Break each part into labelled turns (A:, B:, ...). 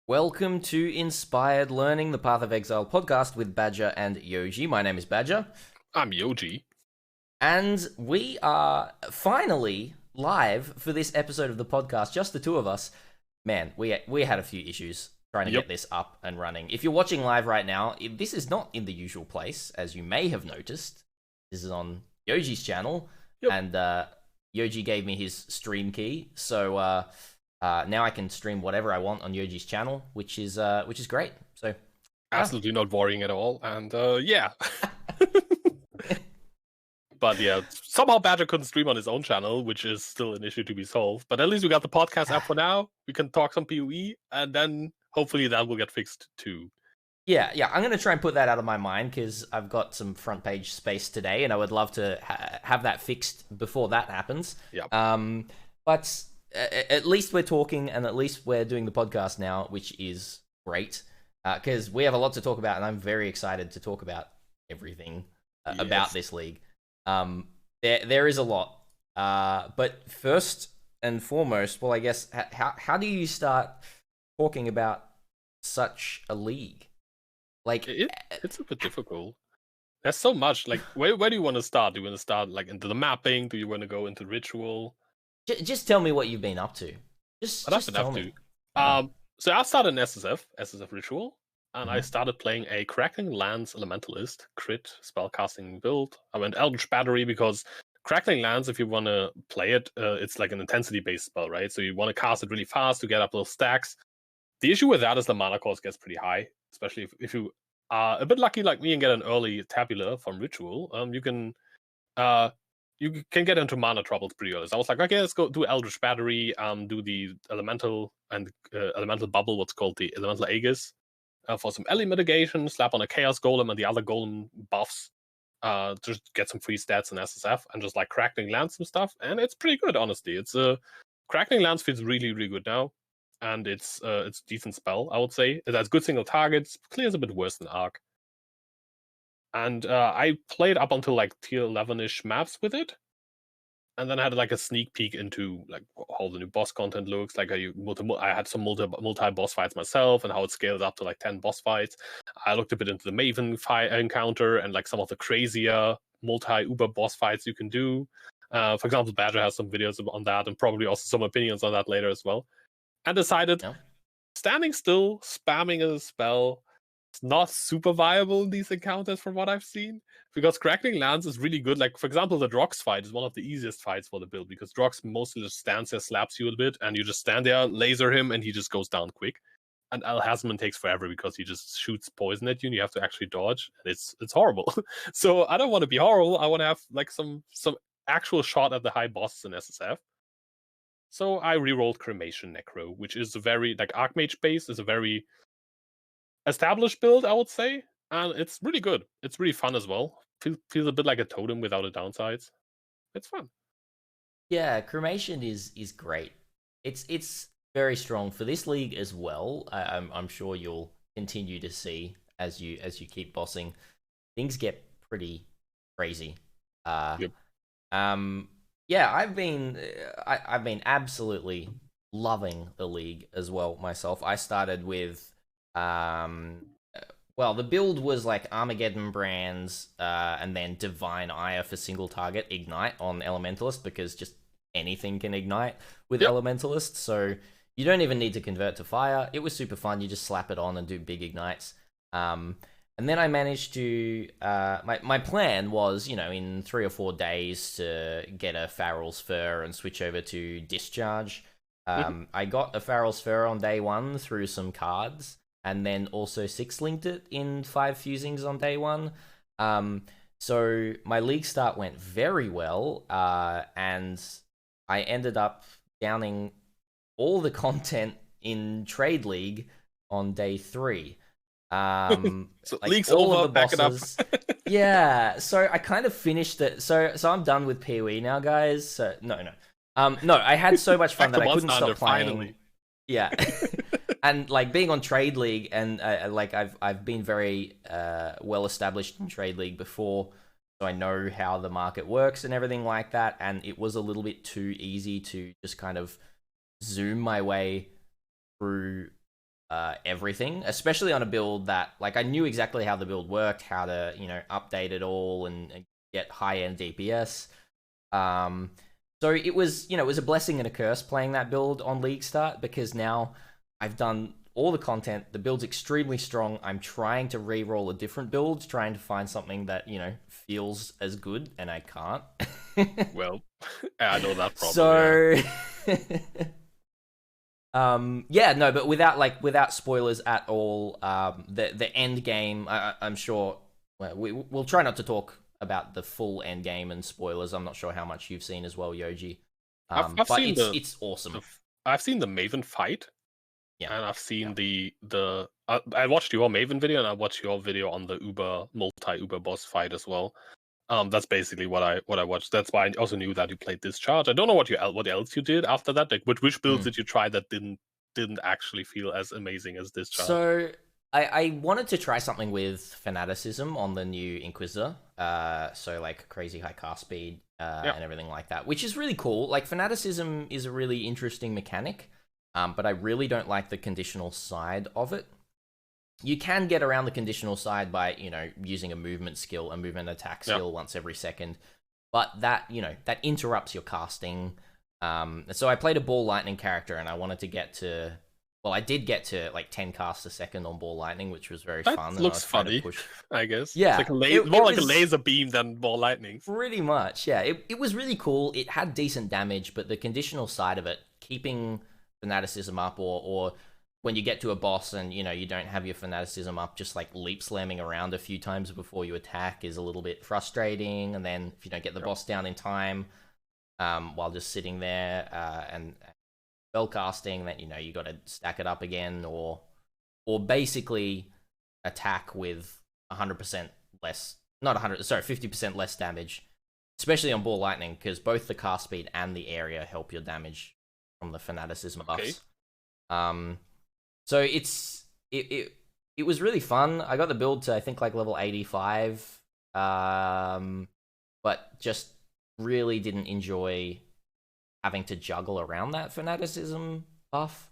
A: Welcome to Inspired Learning, the Path of Exile podcast with Badger and Yoji. My name is Badger.
B: I'm Yoji.
A: And we are finally live for this episode of the podcast, just the two of us. Man, we had a few issues trying to get this up and running. If you're watching live right now, this is not in the usual place, as you may have noticed. This is on Yoji's channel, and Yoji gave me his stream key, so now I can stream whatever I want on Yoji's channel, which is great. So
B: absolutely not worrying at all, and yeah. But yeah, somehow Badger couldn't stream on his own channel, which is still an issue to be solved. But at least we got the podcast app for now. We can talk some PoE, and then hopefully that will get fixed too.
A: Yeah, I'm going to try and put that out of my mind because I've got some front page space today, and I would love to have that fixed before that happens.
B: Yeah.
A: But at least we're talking, and at least we're doing the podcast now, which is great because we have a lot to talk about, and I'm very excited to talk about everything about this league. There is a lot, but first and foremost, well, I guess how do you start talking about such a league? Like
B: it's a bit difficult. There's so much. Like, where do you want to start? Do you want to start like into the mapping? Do you want to go into ritual?
A: Just tell me what you've been up to. Just tell me.
B: So I started an SSF ritual, and I started playing a Crackling Lance Elementalist crit spellcasting build. I went Eldritch Battery because Crackling Lance, if you want to play it, it's like an intensity-based spell, right? So you want to cast it really fast to get up little stacks. The issue with that is the mana cost gets pretty high, especially if you are a bit lucky like me and get an early tabular from ritual. You can get into mana troubles pretty early. So I was like, okay, let's go do Eldritch Battery, do the elemental and elemental bubble, what's called the elemental Aegis, for some Ellie mitigation, slap on a Chaos Golem and the other Golem buffs, just get some free stats in SSF, and just like Crackling Lance some stuff, and it's pretty good, honestly. It's Crackling Lance feels really, really good now, and it's a decent spell, I would say. It has good single targets, clears a bit worse than Arc. And I played up until like tier 11-ish maps with it, and then I had like a sneak peek into like how the new boss content looks. Like I had some multi boss fights myself, and how it scaled up to like 10 boss fights. I looked a bit into the Maven encounter and like some of the crazier multi uber boss fights you can do. For example, Badger has some videos on that, and probably also some opinions on that later as well. And decided standing still, spamming a spell, it's not super viable in these encounters from what I've seen, because Crackling Lance is really good. Like, for example, the Drox fight is one of the easiest fights for the build, because Drox mostly just stands there, slaps you a bit, and you just stand there, laser him, and he just goes down quick. And Alhazman takes forever because he just shoots poison at you, and you have to actually dodge. And it's horrible. So I don't want to be horrible. I want to have like some actual shot at the high bosses in SSF. So I rerolled Cremation Necro, which is a very, like, Archmage base is a very established build, I would say, and it's really good. It's really fun as well. Feels a bit like a totem without the downsides. It's fun.
A: Yeah, Cremation is great. It's very strong for this league as well. I'm sure you'll continue to see as you keep bossing, things get pretty crazy. Yeah, I've been absolutely loving the league as well myself. I started with well, the build was like Armageddon Brands, and then Divine Ire for single target Ignite on Elementalist, because just anything can ignite with Elementalist, so you don't even need to convert to fire. It was super fun. You just slap it on and do big ignites. And then I managed to, my plan was, in 3 or 4 days to get a Farrell's Fur and switch over to Discharge. I got a Farrell's Fur on day 1 through some cards, and then also 6-linked it in 5 fusings on day 1. So my league start went very well, and I ended up downing all the content in Trade League on day 3.
B: So
A: like
B: league's
A: all
B: over,
A: of the bosses.
B: back it up.
A: Yeah, so I kind of finished it. So I'm done with PoE now, guys. So no, I had so much fun that I couldn't stop playing.
B: Finally.
A: Yeah, and like being on Trade League, and like I've been very well established in Trade League before, so I know how the market works and everything like that. And it was a little bit too easy to just kind of zoom my way through everything, especially on a build that, like, I knew exactly how the build worked, how to, update it all and get high-end DPS. So it was, it was a blessing and a curse playing that build on League Start, because now I've done all the content. The build's extremely strong. I'm trying to re-roll a different build, trying to find something that, feels as good, and I can't.
B: Well, I know that problem.
A: So, yeah, no, but without spoilers at all, the end game, I'm sure, well, we'll try not to talk about the full end game and spoilers. I'm not sure how much you've seen as well, Yoji.
B: I've
A: But
B: seen
A: it's awesome.
B: I've seen the Maven fight.
A: Yeah.
B: And I've seen I watched your Maven video, and I watched your video on the multi-Uber boss fight as well. That's basically what I watched. That's why I also knew that you played Discharge. I don't know what else you did after that. Like, which builds did you try that didn't actually feel as amazing as Discharge?
A: So I wanted to try something with fanaticism on the new Inquisitor. So like crazy high cast speed and everything like that, which is really cool. Like, fanaticism is a really interesting mechanic. But I really don't like the conditional side of it. You can get around the conditional side by, using a movement skill, a movement attack skill once every second. But that, that interrupts your casting. So I played a Ball Lightning character, and I wanted to get to... Well, I did get to, like, 10 casts a second on Ball Lightning, which was very fun.
B: That looks funny, I guess.
A: Yeah.
B: It's like more like a laser beam than Ball Lightning.
A: Pretty much, yeah. It was really cool. It had decent damage, but the conditional side of it, keeping fanaticism up, or when you get to a boss and you don't have your fanaticism up, just like leap slamming around a few times before you attack is a little bit frustrating. And then if you don't get the boss down in time, while just sitting there and spell casting, then you got to stack it up again, or basically attack with 100% less, not 100, sorry, 50% less damage, especially on Ball Lightning, because both the cast speed and the area help your damage from the fanaticism buffs. So it was really fun. I got the build to, I think, like level 85, but just really didn't enjoy having to juggle around that fanaticism buff.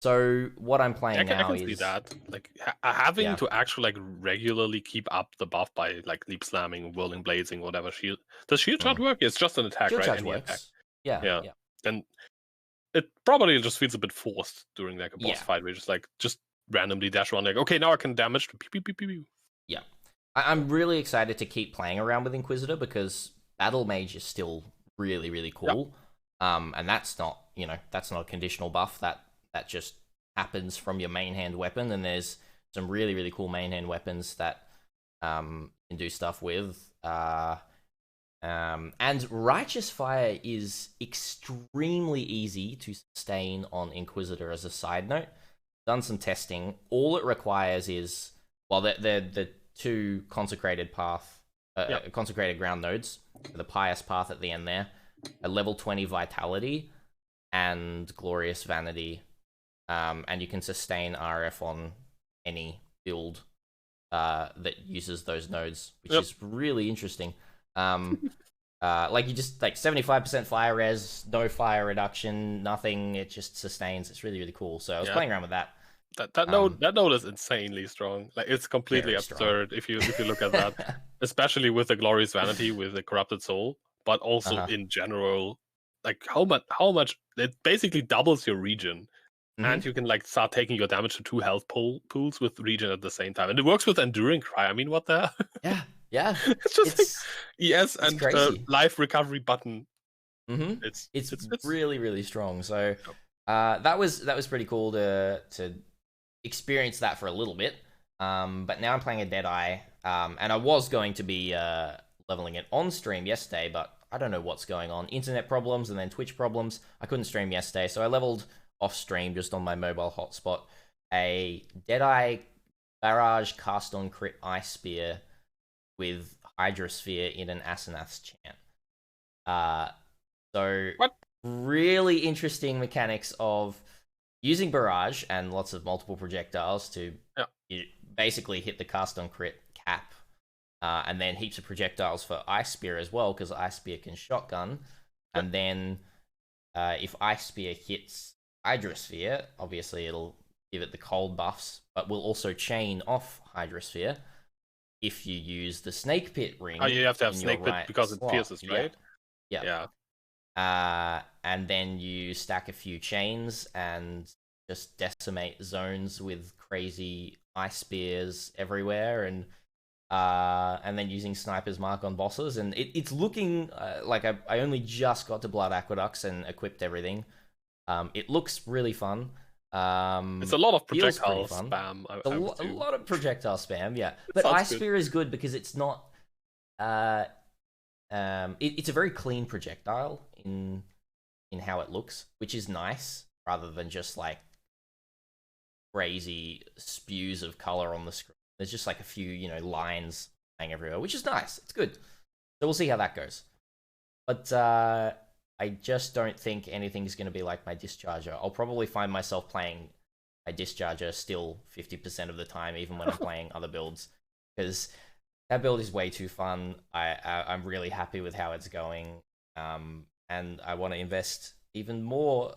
A: So what I'm playing now
B: I can see that, like having to actually like regularly keep up the buff by like leap slamming, whirling blazing, whatever. Shield does shield charge work? It's just an attack,
A: shield
B: right?
A: charge
B: Any
A: works.
B: attack.
A: Yeah.
B: Then it probably just feels a bit forced during like a boss fight, where you just randomly dash around, like, okay, now I can damage. Pew, pew, pew, pew, pew.
A: Yeah, I'm really excited to keep playing around with Inquisitor, because Battle Mage is still really, really cool. And that's not, that's not a conditional buff. That just happens from your main hand weapon, and there's some really, really cool main hand weapons that can do stuff with. And Righteous Fire is extremely easy to sustain on Inquisitor. As a side note, done some testing. All it requires is, well, the two consecrated consecrated ground nodes, the pious path at the end there, a level 20 vitality and glorious vanity, and you can sustain RF on any build that uses those nodes, which is really interesting. Like, you just, like, 75% fire res, no fire reduction, nothing. It just sustains. It's really, really cool. So I was playing around with that.
B: That node is insanely strong. Like, it's completely absurd if you look at that, especially with the glorious vanity with the corrupted soul, but also in general, like how much it basically doubles your regen. And you can like start taking your damage to 2 health pools with regen at the same time, and it works with enduring cry. I mean, what the?
A: Yeah.
B: It's just like ES and life recovery button.
A: It's really, really strong. So that was pretty cool to experience that for a little bit. But now I'm playing a Deadeye, and I was going to be leveling it on stream yesterday, but I don't know what's going on. Internet problems and then Twitch problems. I couldn't stream yesterday, so I leveled off stream just on my mobile hotspot a Deadeye barrage cast on crit ice spear with Hydrosphere in an Asenath's chant. So
B: what?
A: Really interesting mechanics of using barrage and lots of multiple projectiles to basically hit the cast on crit cap, and then heaps of projectiles for Ice Spear as well, because Ice Spear can shotgun. And then if Ice Spear hits Hydrosphere, obviously it'll give it the cold buffs, but will also chain off Hydrosphere if you use the Snake Pit ring.
B: Oh, you have to have
A: in
B: Snake
A: your
B: Pit
A: right
B: because it
A: slot.
B: pierces, right?
A: Yeah. And then you stack a few chains and just decimate zones with crazy ice spears everywhere, and then using Sniper's Mark on bosses. And it's looking like I only just got to Blood Aqueducts and equipped everything. It looks really fun.
B: It's a lot of projectile spam.
A: A lot of projectile spam, yeah.
B: It
A: but
B: sounds
A: Ice Spear is good because it's not. It's a very clean projectile in how it looks, which is nice, rather than just like crazy spews of color on the screen. There's just like a few, lines playing everywhere, which is nice. It's good. So we'll see how that goes. But I just don't think anything's going to be like my Discharger. I'll probably find myself playing my Discharger still 50% of the time, even when I'm playing other builds, because that build is way too fun. I'm really happy with how it's going, and I want to invest even more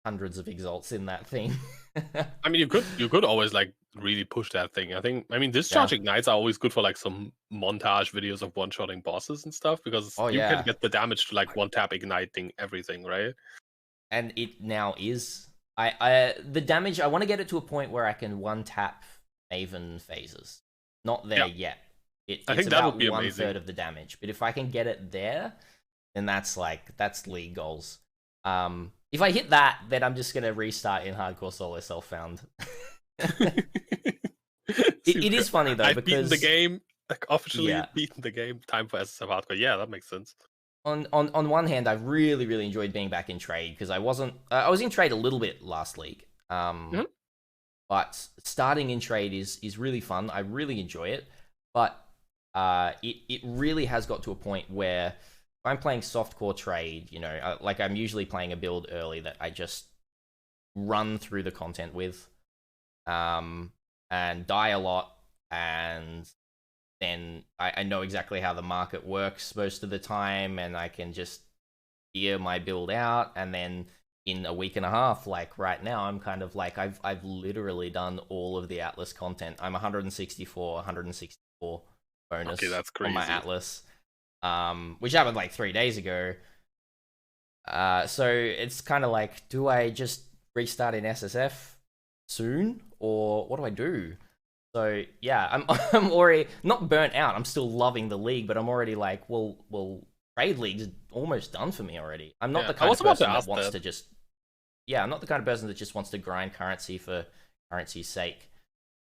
A: hundreds of exalts in that thing.
B: I mean, you could always like really push that thing. I mean, Discharge Ignites are always good for like some montage videos of one-shotting bosses and stuff, because you can get the damage to like one-tap igniting everything, right?
A: And it now is. The damage, I want to get it to a point where I can one-tap Maven phases. Not there yet.
B: I think that would be amazing.
A: 1/3 of the damage, but if I can get it there, then that's league goals. If I hit that, then I'm just gonna restart in hardcore solo self-found. it is funny though,
B: I've beaten
A: because
B: the game, like officially beaten the game. Time for SSF hardcore. Yeah, that makes sense.
A: On one hand, I really enjoyed being back in trade, because I was in trade a little bit last league. But starting in trade is really fun. I really enjoy it, but it really has got to a point where if I'm playing softcore trade, like I'm usually playing a build early that I just run through the content with, and die a lot, and then I know exactly how the market works most of the time, and I can just gear my build out, and then in a week and a half, like right now, I'm kind of like I've literally done all of the Atlas content. I'm 164 bonus
B: that's crazy.
A: on my Atlas, which happened like 3 days ago. So it's kind of like, do I just restart in SSF soon, or what do I do? So yeah, I'm already not burnt out. I'm still loving the league, but I'm already like, well, trade league's almost done for me already. I'm not the kind of person that wants to just. Yeah, I'm not the kind of person that just wants to grind currency for currency's sake.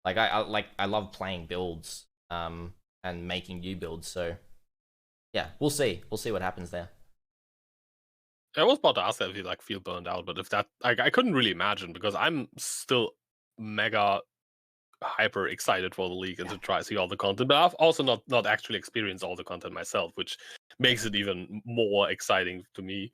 A: Like I love playing builds, and making new builds. So yeah, we'll see what happens there.
B: I was about to ask that if you like feel burned out, but if that, I couldn't really imagine, because I'm still mega hyper excited for the league and to try see all the content, but I've also not actually experienced all the content myself, which makes it even more exciting to me.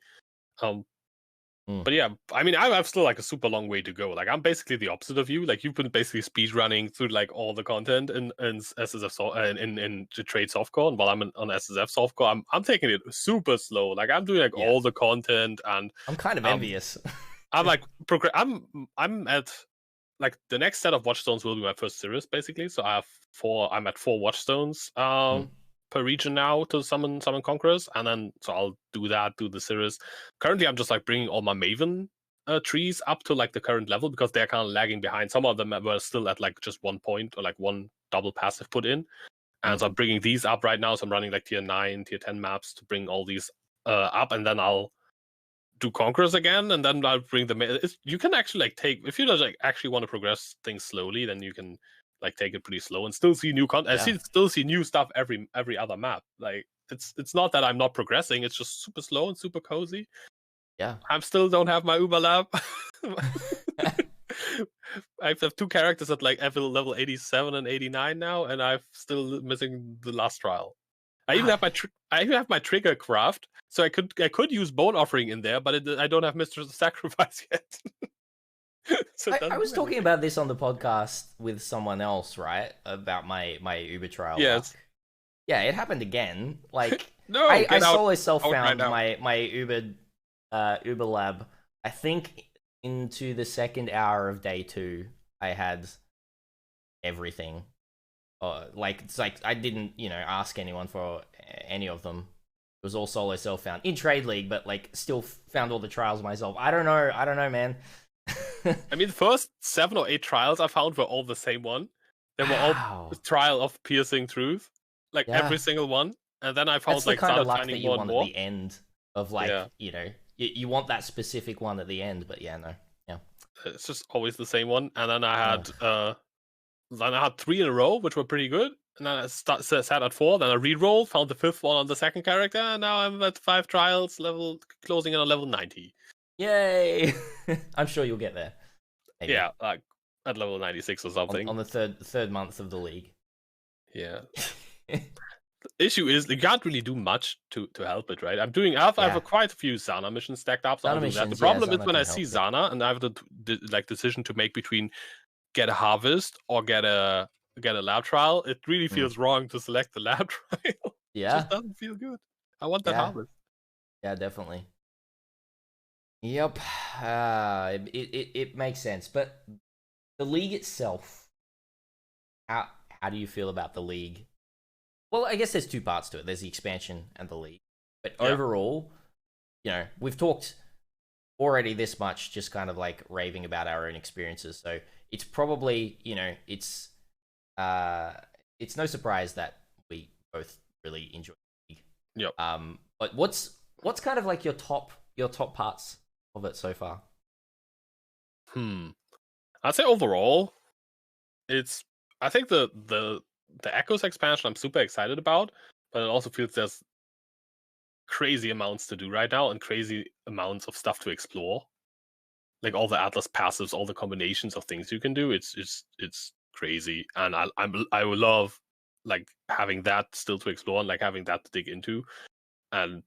B: But yeah, I mean, I have still like a super long way to go. Like I'm basically the opposite of you. Like you've been basically speed running through like all the content in SSF in the trade softcore, and while I'm on SSF softcore, I'm taking it super slow. Like I'm doing like all the content, and
A: I'm kind of envious.
B: I'm like I'm at like the next set of watchstones will be my first series basically. So I'm at 4 watchstones per region now to summon conquerors, and then so I'll do the series. Currently I'm just like bringing all my Maven trees up to like the current level, because they're kind of lagging behind. Some of them were still at like just 1 point, or like 1 double passive put in, and so I'm bringing these up right now. So I'm running like tier 9 tier 10 maps to bring all these up, and then I'll do conquerors again, and then I'll bring them. You can actually like take, if you just like actually want to progress things slowly, then you can like take it pretty slow and still see new content. Still see new stuff every other map. Like it's not that I'm not progressing. It's just super slow and super cozy.
A: Yeah,
B: I still don't have my Uber lab. I have 2 characters at like level 87 and 89 now, and I'm still missing the last trial. I even have my trigger craft, so I could use Bone Offering in there, but I don't have Mistress of Sacrifice yet.
A: So I was talking about this on the podcast with someone else, right? About my Uber trial.
B: Yes.
A: Luck. Yeah, it happened again. Like
B: no,
A: I solo self-found my Uber lab, I think into the second hour of day 2, I had everything. Like it's like I didn't, ask anyone for any of them. It was all solo self-found in Trade League, but like still found all the trials myself. I don't know, man.
B: I mean, the first 7 or 8 trials I found were all the same one. They were all
A: Wow.
B: the trial of piercing truth, like
A: Yeah.
B: every single one. And then I
A: That's
B: found
A: the
B: like
A: kind of
B: started
A: luck
B: finding
A: that you
B: more and
A: want at
B: more.
A: the end of like,
B: Yeah.
A: you want that specific one at the end, but yeah, no. Yeah.
B: It's just always the same one. And then I had 3 in a row, which were pretty good. And then I sat at 4. Then I re-roll, found the 5th one on the second character, and now I'm at 5 trials, closing in on level 90.
A: Yay! I'm sure you'll get there. Maybe.
B: Yeah, like at level 96 or something.
A: On the third month of the league.
B: Yeah. The issue is you can't really do much to help it, right? I have quite a few Zana missions stacked up, so I'll do that. The problem is when I see Zana and I have the decision to make between get a harvest or get a lab trial, it really feels wrong to select the lab trial.
A: Yeah.
B: It just doesn't feel good. I want that harvest.
A: Yeah, definitely. Yep. It makes sense. But the league itself, how do you feel about the league? Well, I guess there's 2 parts to it. There's the expansion and the league. But overall, we've talked already this much, just kind of like raving about our own experiences. So it's probably, it's no surprise that we both really enjoy the league.
B: Yep.
A: But what's kind of like your top parts of it so far?
B: I'd say overall, I think the Echoes expansion I'm super excited about, but it also feels there's crazy amounts to do right now and crazy amounts of stuff to explore. Like all the Atlas passives, all the combinations of things you can do, it's crazy, and I would love like having that still to explore and like having that to dig into. And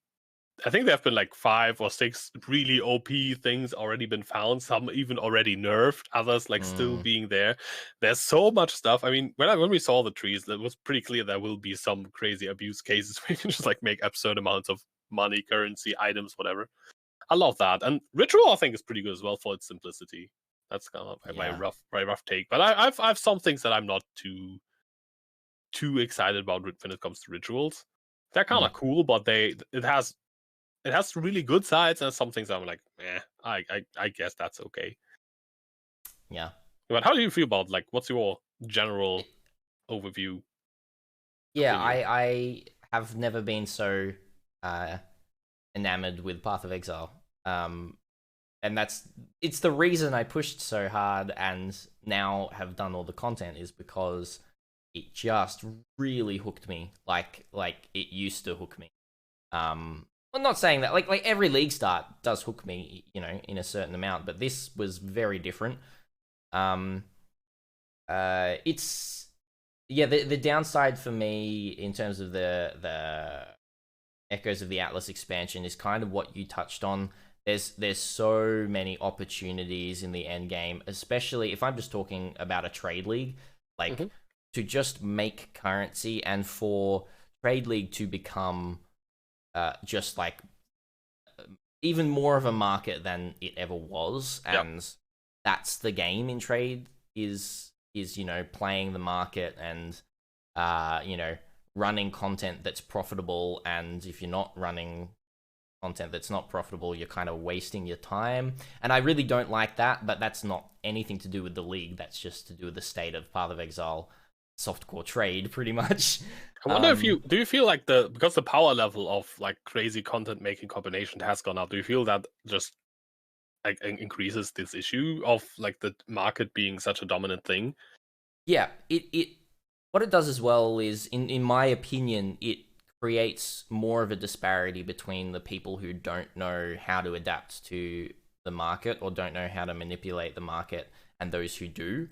B: I think there have been like 5 or 6 really OP things already been found, some even already nerfed, others like still being there. There's so much stuff. I mean, when we saw the trees, it was pretty clear there will be some crazy abuse cases where you can just like make absurd amounts of money, currency, items, whatever. I love that. And Ritual I think is pretty good as well for its simplicity. That's kind of my rough take. But I've some things that I'm not too excited about when it comes to rituals. They're kind of cool, but it has really good sides, and some things I'm like, I guess that's okay.
A: Yeah.
B: But how do you feel about like what's your general overview?
A: Yeah, I have never been so enamored with Path of Exile. And it's the reason I pushed so hard and now have done all the content is because it just really hooked me like it used to hook me. I'm not saying that like every league start does hook me, in a certain amount, but this was very different. It's the downside for me in terms of the Echoes of the Atlas expansion is kind of what you touched on. There's so many opportunities in the end game, especially if I'm just talking about a trade league, like to just make currency and for trade league to become just like even more of a market than it ever was, and that's the game in trade is playing the market and running content that's profitable. And if you're not running content that's not profitable, you're kind of wasting your time, and I really don't like that. But that's not anything to do with the league, that's just to do with the state of Path of Exile softcore trade, pretty much.
B: I wonder if do you feel like because the power level of like crazy content making combination has gone up, do you feel that just like increases this issue of like the market being such a dominant thing?
A: Yeah, it what it does as well is in my opinion, it creates more of a disparity between the people who don't know how to adapt to the market or don't know how to manipulate the market and those who do.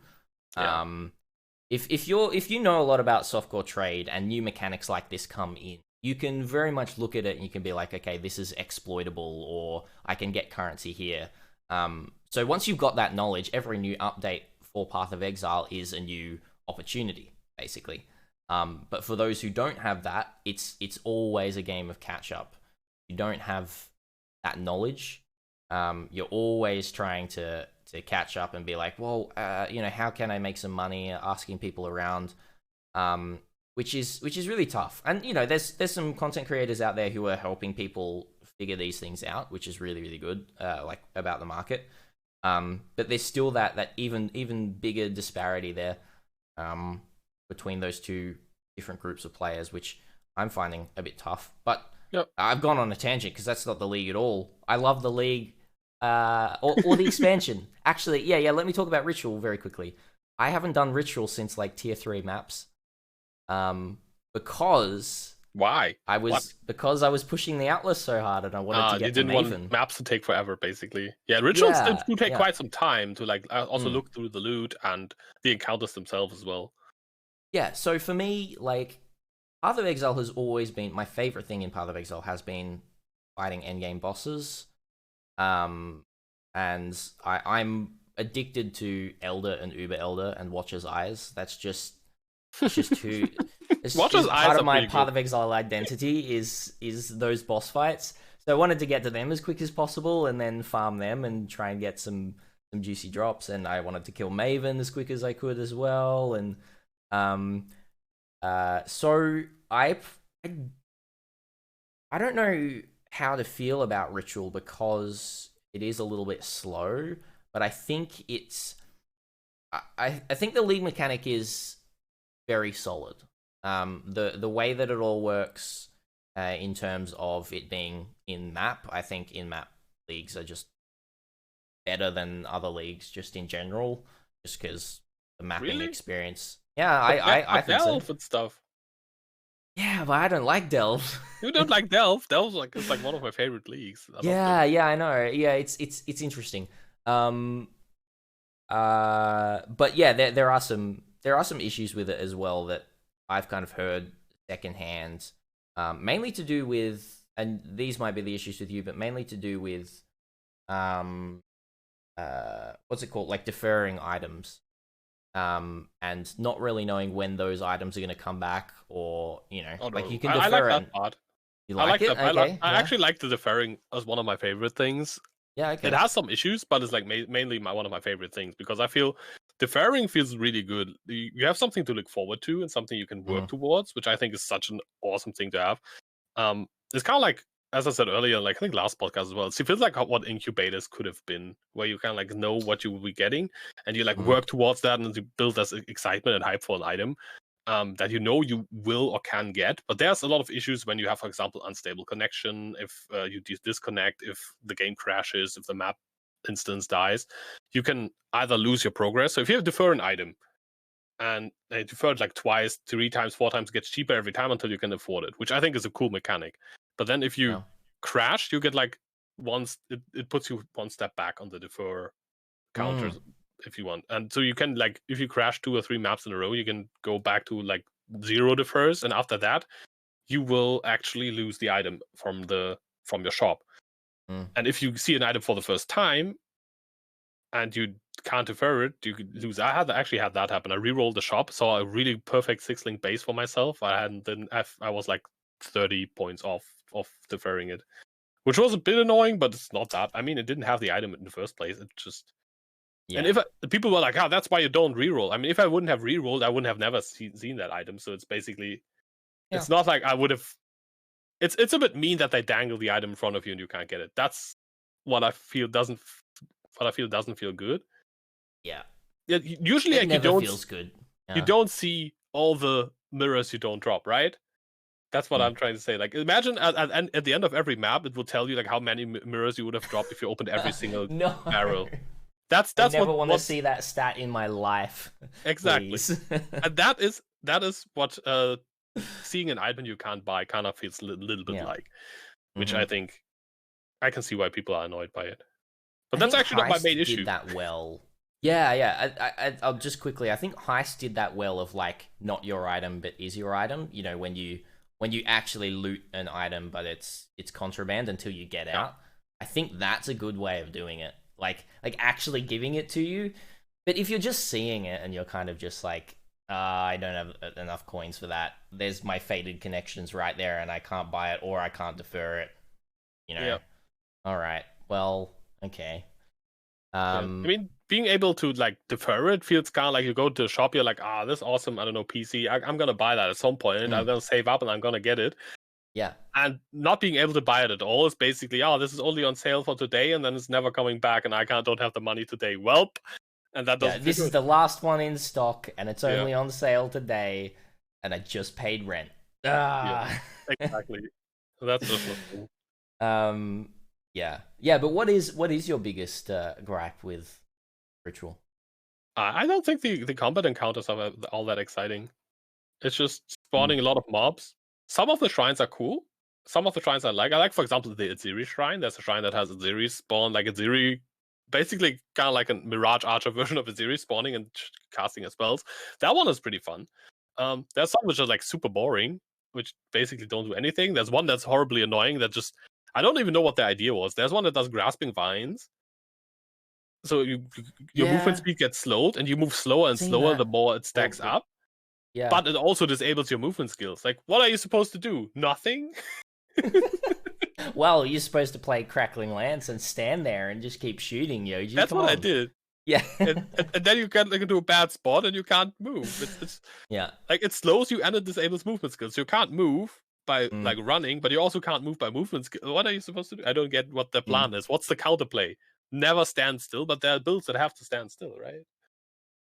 A: If you know a lot about softcore trade and new mechanics like this come in, you can very much look at it and you can be like, okay, this is exploitable, or I can get currency here. So once you've got that knowledge, every new update for Path of Exile is a new opportunity, basically. But for those who don't have that, it's always a game of catch up. You don't have that knowledge. You're always trying to to catch up and be like, well, how can I make some money? Asking people around, which is really tough. And there's some content creators out there who are helping people figure these things out, which is really really good. Like about the market. But there's still that even bigger disparity there, between those two different groups of players, which I'm finding a bit tough. But
B: Yep.
A: I've gone on a tangent because that's not the league at all. I love the league, or the expansion. Actually, yeah. Let me talk about Ritual very quickly. I haven't done Ritual since like tier 3 maps, because
B: Why?
A: because I was pushing the Atlas so hard and I wanted to
B: You
A: get to
B: didn't
A: Maven.
B: want maps to take forever, basically. Yeah, rituals do take
A: Yeah.
B: quite some time to like also look through the loot and the encounters themselves as well.
A: Yeah, so for me, like, Path of Exile has always been my favorite thing in Path of Exile has been fighting endgame bosses. And I'm addicted to Elder and Uber Elder and Watcher's Eyes. That's just who.
B: Watcher's Eyes
A: part
B: are
A: of my
B: pretty
A: Path
B: good.
A: of Exile identity is those boss fights. So I wanted to get to them as quick as possible and then farm them and try and get some juicy drops. And I wanted to kill Maven as quick as I could as well. And so I don't know how to feel about Ritual because it is a little bit slow, but I think I think the league mechanic is very solid. The way that it all works, in terms of it being in map, I think in map leagues are just better than other leagues just in general, just because the mapping experience. Yeah, I think so.
B: Delve and stuff.
A: Yeah, but I don't like Delve.
B: You don't like Delve? Delve's it's like one of my favorite leagues. I love
A: Yeah,
B: Delve.
A: yeah, I know. Yeah, it's interesting. But yeah, there are some issues with it as well that I've kind of heard secondhand. Mainly to do with, and these might be the issues with you, but mainly to do with, what's it called, like deferring items, and not really knowing when those items are going to come back, or
B: Oh
A: like
B: no,
A: you can
B: I
A: defer
B: like
A: it.
B: that part.
A: You
B: I
A: like
B: like
A: it?
B: that.
A: Okay,
B: I
A: yeah,
B: actually like the deferring as one of my favorite things.
A: yeah,
B: It
A: okay.
B: has some issues, but it's like mainly one of my favorite things because I feel deferring feels really good. You have something to look forward to and something you can work
A: Mm,
B: towards, which I think is such an awesome thing to have. It's kind of like, as I said earlier, like I think last podcast as well. It feels like what incubators could have been, where you kind of like know what you will be getting, and you like
A: mm,
B: work towards that, and you build this excitement and hype for an item. That you will or can get, but there's a lot of issues when you have, for example, unstable connection. If you disconnect, if the game crashes, if the map instance dies, you can either lose your progress. So if you defer an item and defer it like twice, 3 times, 4 times, it gets cheaper every time until you can afford it, which I think is a cool mechanic. But then if you
A: no.
B: crash, you get like it puts you one step back on the defer
A: Mm,
B: counters if you want. And so you can like if you crash 2 or 3 maps in a row, you can go back to like 0 defers, and after that, you will actually lose the item from your shop.
A: mm,
B: And if you see an item for the first time and you can't defer it, you could lose. Actually had that happen. I re-rolled the shop, saw a really perfect 6-link base for myself. I was like 30 points off of deferring it, which was a bit annoying, but it's not that. I mean, it didn't have the item in the first place. It just and
A: yeah.
B: if the people were like, "Oh, that's why you don't reroll." I mean, if I wouldn't have rerolled, I wouldn't have never seen that item. So it's basically,
A: Yeah.
B: it's not like I would have. It's a bit mean that they dangle the item in front of you and you can't get it. That's what I feel doesn't feel good.
A: Yeah.
B: Yeah, usually
A: It
B: like
A: never feels good.
B: you
A: Yeah.
B: don't see all the mirrors you don't drop, right? That's what
A: Mm.
B: I'm trying to say. Like, imagine at the end of every map, it will tell you like how many mirrors you would have dropped if you opened every single
A: No.
B: barrel. That's
A: I never
B: what
A: want to
B: what's
A: see that stat in my life,
B: exactly,
A: please.
B: and that is what seeing an item you can't buy kind of feels a little bit
A: Yeah.
B: like, which
A: Hmm.
B: I think I can see why people are annoyed by it. But
A: I
B: that's
A: think
B: actually not my main
A: Heist did
B: issue.
A: that well. Yeah, yeah. I'll just quickly. I think Heist did that well of like not your item but is your item. When you actually loot an item but it's contraband until you get
B: Yeah,
A: out. I think that's a good way of doing it. Like actually giving it to you. But if you're just seeing it and you're kind of just like, I don't have enough coins for that. There's my faded connections right there, and I can't buy it or I can't defer it. You know.
B: yeah.
A: All right. Well, okay.
B: Yeah. I mean, being able to like defer it feels kind of like you go to a shop, you're like, this is awesome, I don't know, PC. I'm gonna buy that at some point. I'm gonna save up and I'm gonna get it.
A: Yeah.
B: And not being able to buy it at all is basically, this is only on sale for today, and then it's never coming back, and I don't have the money today. Welp, and that doesn't.
A: This is the last one in stock, and it's only on sale today, and I just paid rent.
B: Yeah, exactly. That's just
A: yeah. But what is your biggest gripe with Ritual?
B: I don't think the combat encounters are all that exciting. It's just spawning a lot of mobs. Some of the shrines are cool. Some of the shrines I like. I like, for example, the Aziri shrine. There's a shrine that has Aziri spawn, like Aziri, basically kind of like a Mirage Archer version of Aziri spawning and casting spells. That one is pretty fun. There's some which are like super boring, which basically don't do anything. There's one that's horribly annoying that just, I don't even know what the idea was. There's one that does grasping vines. So your movement speed gets slowed, and you move slower and slower the more it stacks up.
A: Yeah.
B: But it also disables your movement skills. Like, what are you supposed to do? Nothing?
A: Well, you're supposed to play Crackling Lance and stand there and just keep shooting, Yoji.
B: That's what I did.
A: Yeah.
B: and then you get like into a bad spot and you can't move. It's like it slows you and it disables movement skills. So you can't move by like running, but you also can't move by movement skills. What are you supposed to do? I don't get what the plan is. What's the counterplay? Never stand still, but there are builds that have to stand still, right?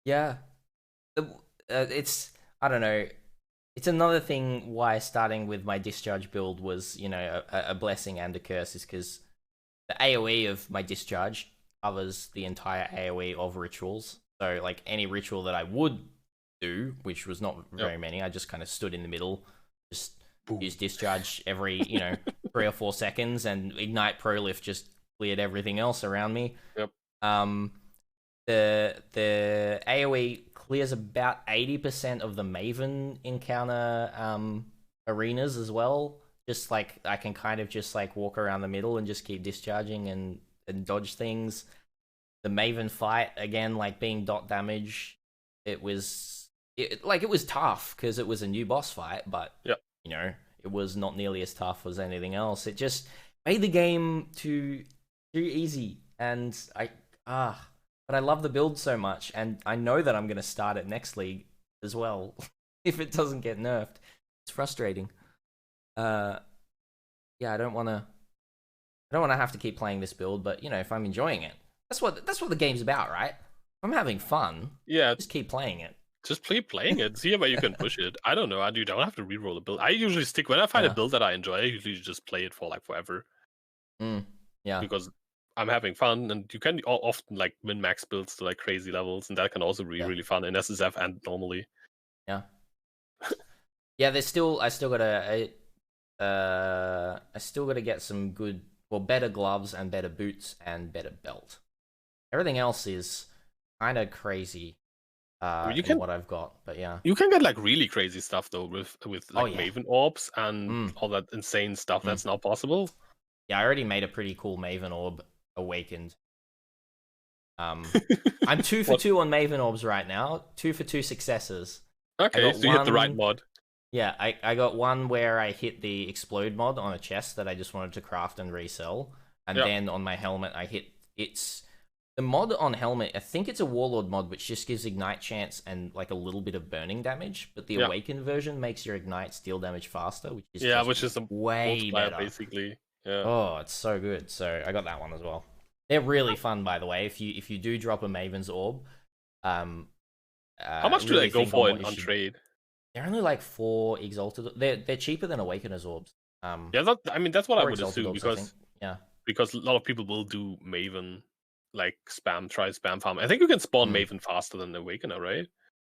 A: Yeah. It's, I don't know. It's another thing why starting with my discharge build was, a blessing and a curse, is because the AoE of my discharge covers the entire AoE of rituals. So, like, any ritual that I would do, which was not very many, I just kind of stood in the middle, just used discharge every, 3 or 4 seconds, and Ignite Prolift just cleared everything else around me.
B: Yep.
A: The AoE clears about 80% of the Maven encounter arenas as well. Just like I can kind of just like walk around the middle and just keep discharging and dodge things. The Maven fight, again, like being dot damage, it was tough because it was a new boss fight, but it was not nearly as tough as anything else. It just made the game too easy, and but I love the build so much, and I know that I'm going to start it next league as well if it doesn't get nerfed. It's frustrating. I don't want to have to keep playing this build, but if I'm enjoying it, that's what the game's about, right? If I'm having fun, just keep playing it.
B: Just keep playing it. See where you can push it. I don't know. You don't have to reroll a build. I usually stick when I find a build that I enjoy. I usually just play it for like forever.
A: Yeah.
B: Because I'm having fun, and you can often like min max builds to like crazy levels, and that can also be really fun in SSF and normally.
A: Yeah. Yeah. I still gotta get some better gloves and better boots and better belt. Everything else is kind of crazy. What I've got, but
B: you can get like really crazy stuff though with like Maven orbs and all that insane stuff that's not possible.
A: Yeah, I already made a pretty cool Maven orb awakened. I'm 2 for 2 on Maven orbs right now. 2 for 2 successes.
B: Okay, so you hit the right mod.
A: Yeah, I got one where I hit the explode mod on a chest that I just wanted to craft and resell, and then on my helmet I hit the mod on helmet. I think it's a warlord mod, which just gives ignite chance and like a little bit of burning damage, but the awakened version makes your ignite steal damage faster, which is way better,
B: basically. Yeah.
A: Oh, it's so good. So I got that one as well. They're really fun, by the way. If you do drop a Maven's orb,
B: how much do they go for on trade?
A: They're only like 4 exalted. They're cheaper than Awakener's orbs.
B: That's what I would assume,
A: orbs,
B: because a lot of people will do Maven like try spam farm. I think you can spawn Maven faster than the Awakener, right?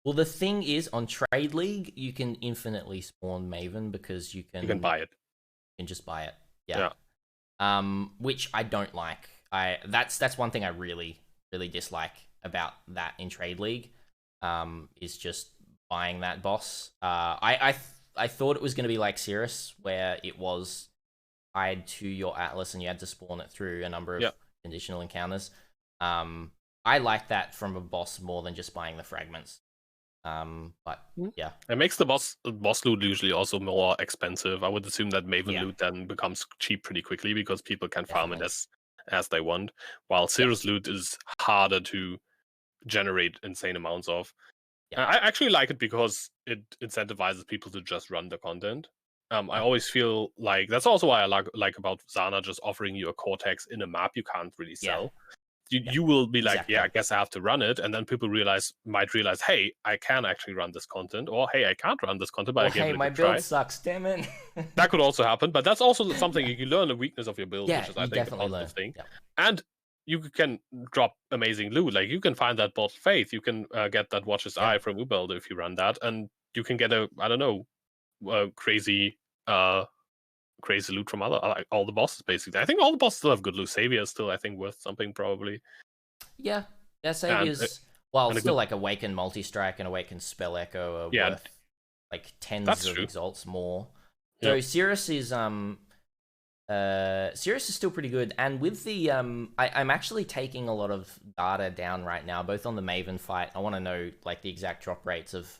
A: Well, the thing is, on Trade League, you can infinitely spawn Maven because you can
B: buy it.
A: You can just buy it. Yeah. Which I don't like. That's one thing I really, really dislike about that in Trade League. Is just buying that boss. I thought it was going to be like Cirrus, where it was tied to your Atlas and you had to spawn it through a number of conditional encounters. I like that from a boss more than just buying the fragments. But yeah,
B: it makes the boss loot usually also more expensive. I would assume that Maven loot then becomes cheap pretty quickly because people can farm it as as they want, while serious loot is harder to generate insane amounts of. I actually like it because it incentivizes people to just run the content. I always feel like that's also why I like about Zana just offering you a Cortex in a map you can't really sell. You will be like, yeah, I guess I have to run it, and then people might realize, hey, I can actually run this content, or hey, I can't run this content, but I gave it a
A: my
B: good try.
A: build sucks, damn it.
B: That could also happen, but that's also something you learn the weakness of your build, which is I think a positive thing. And you can drop amazing loot. Like you can find that bot Faith, you can get that Watcher's Eye from Ubelder if you run that, and you can get crazy loot from all the bosses basically. I think all the bosses still have good loot. Savior is still, I think, worth something probably.
A: Yeah, Savior's still like Awaken Multi-Strike and Awaken Spell Echo are worth like tens of exalts more. So Cirrus is still pretty good, and with the I'm actually taking a lot of data down right now, both on the Maven fight. I want to know like the exact drop rates of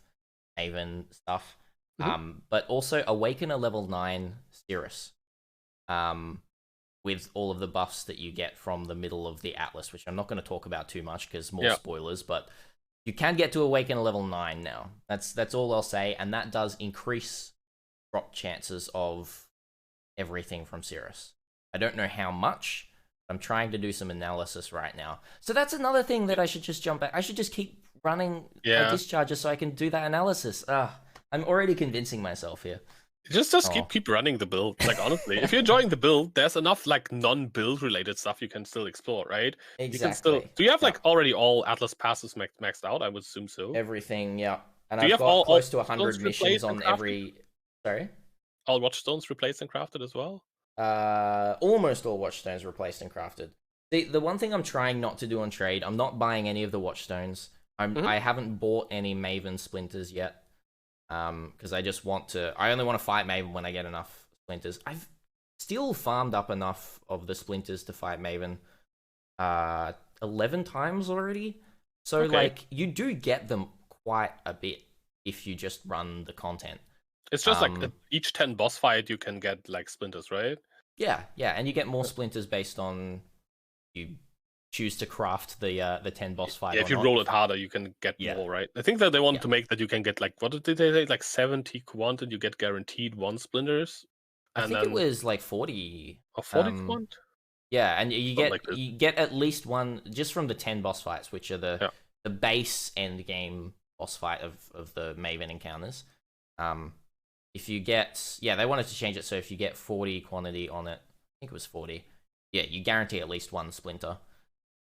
A: Maven stuff, but also Awaken a level 9 Cirrus, with all of the buffs that you get from the middle of the Atlas, which I'm not going to talk about too much because more spoilers, but you can get to Awaken a level 9 now. That's all I'll say, and that does increase drop chances of everything from Cirrus. I don't know how much. I'm trying to do some analysis right now. So that's another thing that I should just jump back. I should just keep running a discharger so I can do that analysis. I'm already convincing myself here.
B: Just keep running the build. Like honestly, if you're enjoying the build, there's enough like non-build related stuff you can still explore, right?
A: Exactly.
B: You can still. Do you have like already all Atlas passes maxed out? I would assume so.
A: Everything, yeah. And
B: Do
A: I've
B: you have
A: got close to 100 missions on every. Sorry.
B: All Watchstones replaced and crafted as well?
A: Almost all Watchstones replaced and crafted. The one thing I'm trying not to do on trade, I'm not buying any of the Watchstones. I haven't bought any Maven splinters yet. Because I just want to. I only want to fight Maven when I get enough splinters. I've still farmed up enough of the splinters to fight Maven 11 times already. So like you do get them quite a bit if you just run the content.
B: It's just like each 10 boss fight you can get like splinters, right?
A: Yeah, and you get more splinters based on you choose to craft the 10 boss fight.
B: Yeah, if you roll it harder, you can get more, right? I think that they wanted to make that you can get like, what did they say, like 70 quant and you get guaranteed 1 splinters.
A: And I think it was like 40.
B: Or 40 quant?
A: Yeah, and you get at least one just from the 10 boss fights, which are the base end game boss fight of the Maven encounters. If you get they wanted to change it so if you get 40 quantity on it, I think it was 40. Yeah, you guarantee at least 1 splinter.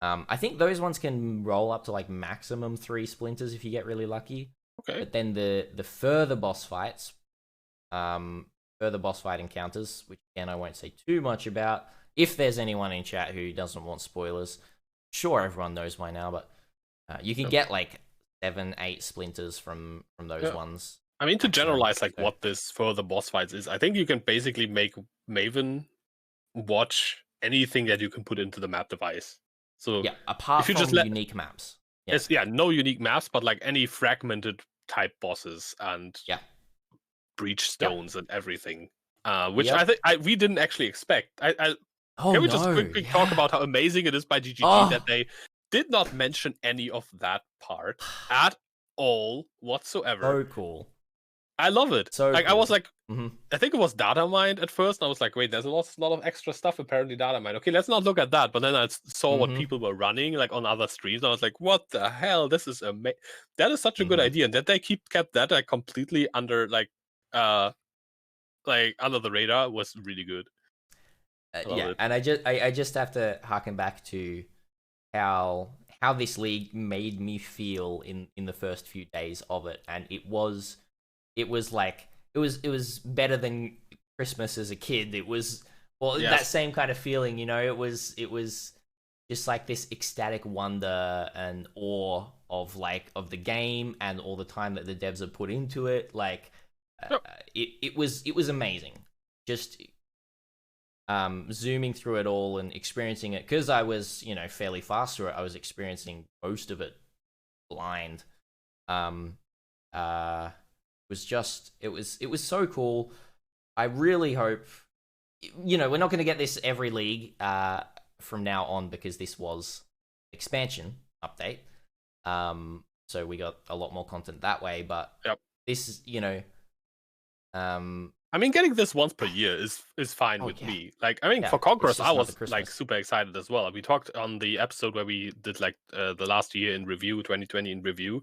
A: I think those ones can roll up to like maximum 3 splinters if you get really lucky.
B: Okay.
A: But then the further boss fights, further boss fight encounters, which again I won't say too much about. If there's anyone in chat who doesn't want spoilers, sure everyone knows by now, but you can get like 7-8 splinters from those ones.
B: I mean, to generalize like what this further boss fights is, I think you can basically make Maven watch anything that you can put into the map device. So
A: apart from just unique maps.
B: It's no unique maps, but like any fragmented type bosses and breach stones and everything. Which I think we didn't actually expect. Can we just quickly talk about how amazing it is by GGG that they did not mention any of that part at all whatsoever.
A: So cool.
B: I love it.
A: So
B: like
A: cool.
B: I was like, I think it was data mined at first. And I was like, wait, there's a lot of extra stuff apparently data mined. Okay, let's not look at that. But then I saw what people were running like on other streams. I was like, what the hell? This is amazing. That is such a good idea. And that they kept that like completely under like under the radar was really good.
A: And I just have to harken back to how this league made me feel in the first few days of it, and it was better than Christmas as a kid. It was that same kind of feeling, you know. It was just like this ecstatic wonder and awe of the game and all the time that the devs have put into it. Like it was amazing. Just zooming through it all and experiencing it, because I was fairly fast through it. I was experiencing most of it blind. It was so cool. I really hope we're not going to get this every league. from now on, because this was expansion update, so we got a lot more content that way. But this is,
B: I mean, getting this once per year is fine with me. Like, I mean, for Conquerors, I was like super excited as well. We talked on the episode where we did like the last year in review, 2020 in review.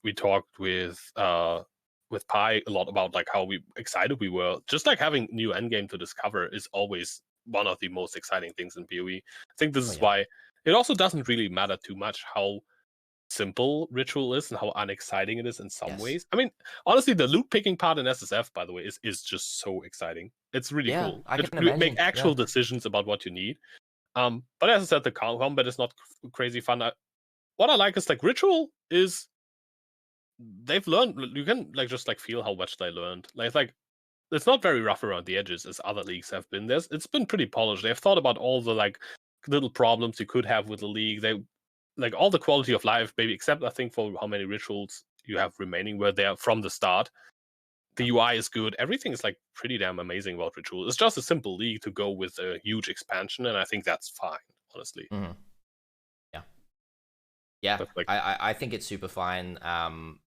B: We talked with Pi a lot about like how excited we were. Just like having new endgame to discover is always one of the most exciting things in PoE. I think this is why it also doesn't really matter too much how simple ritual is and how unexciting it is in some ways. I mean, honestly, the loot picking part in SSF, by the way, is just so exciting. It's really cool.
A: I can imagine.
B: Make actual decisions about what you need. But as I said, the combat is not crazy fun. What I like is like ritual is they've learned. You can like just like feel how much they learned. Like it's not very rough around the edges as other leagues have been. It's been pretty polished. They've thought about all the like little problems you could have with the league. They like all the quality of life, maybe, except I think for how many rituals you have remaining were there from the start. The UI is good. Everything is like pretty damn amazing about ritual. It's just a simple league to go with a huge expansion, and I think that's fine, honestly.
A: Yeah, like, I think it's super fine.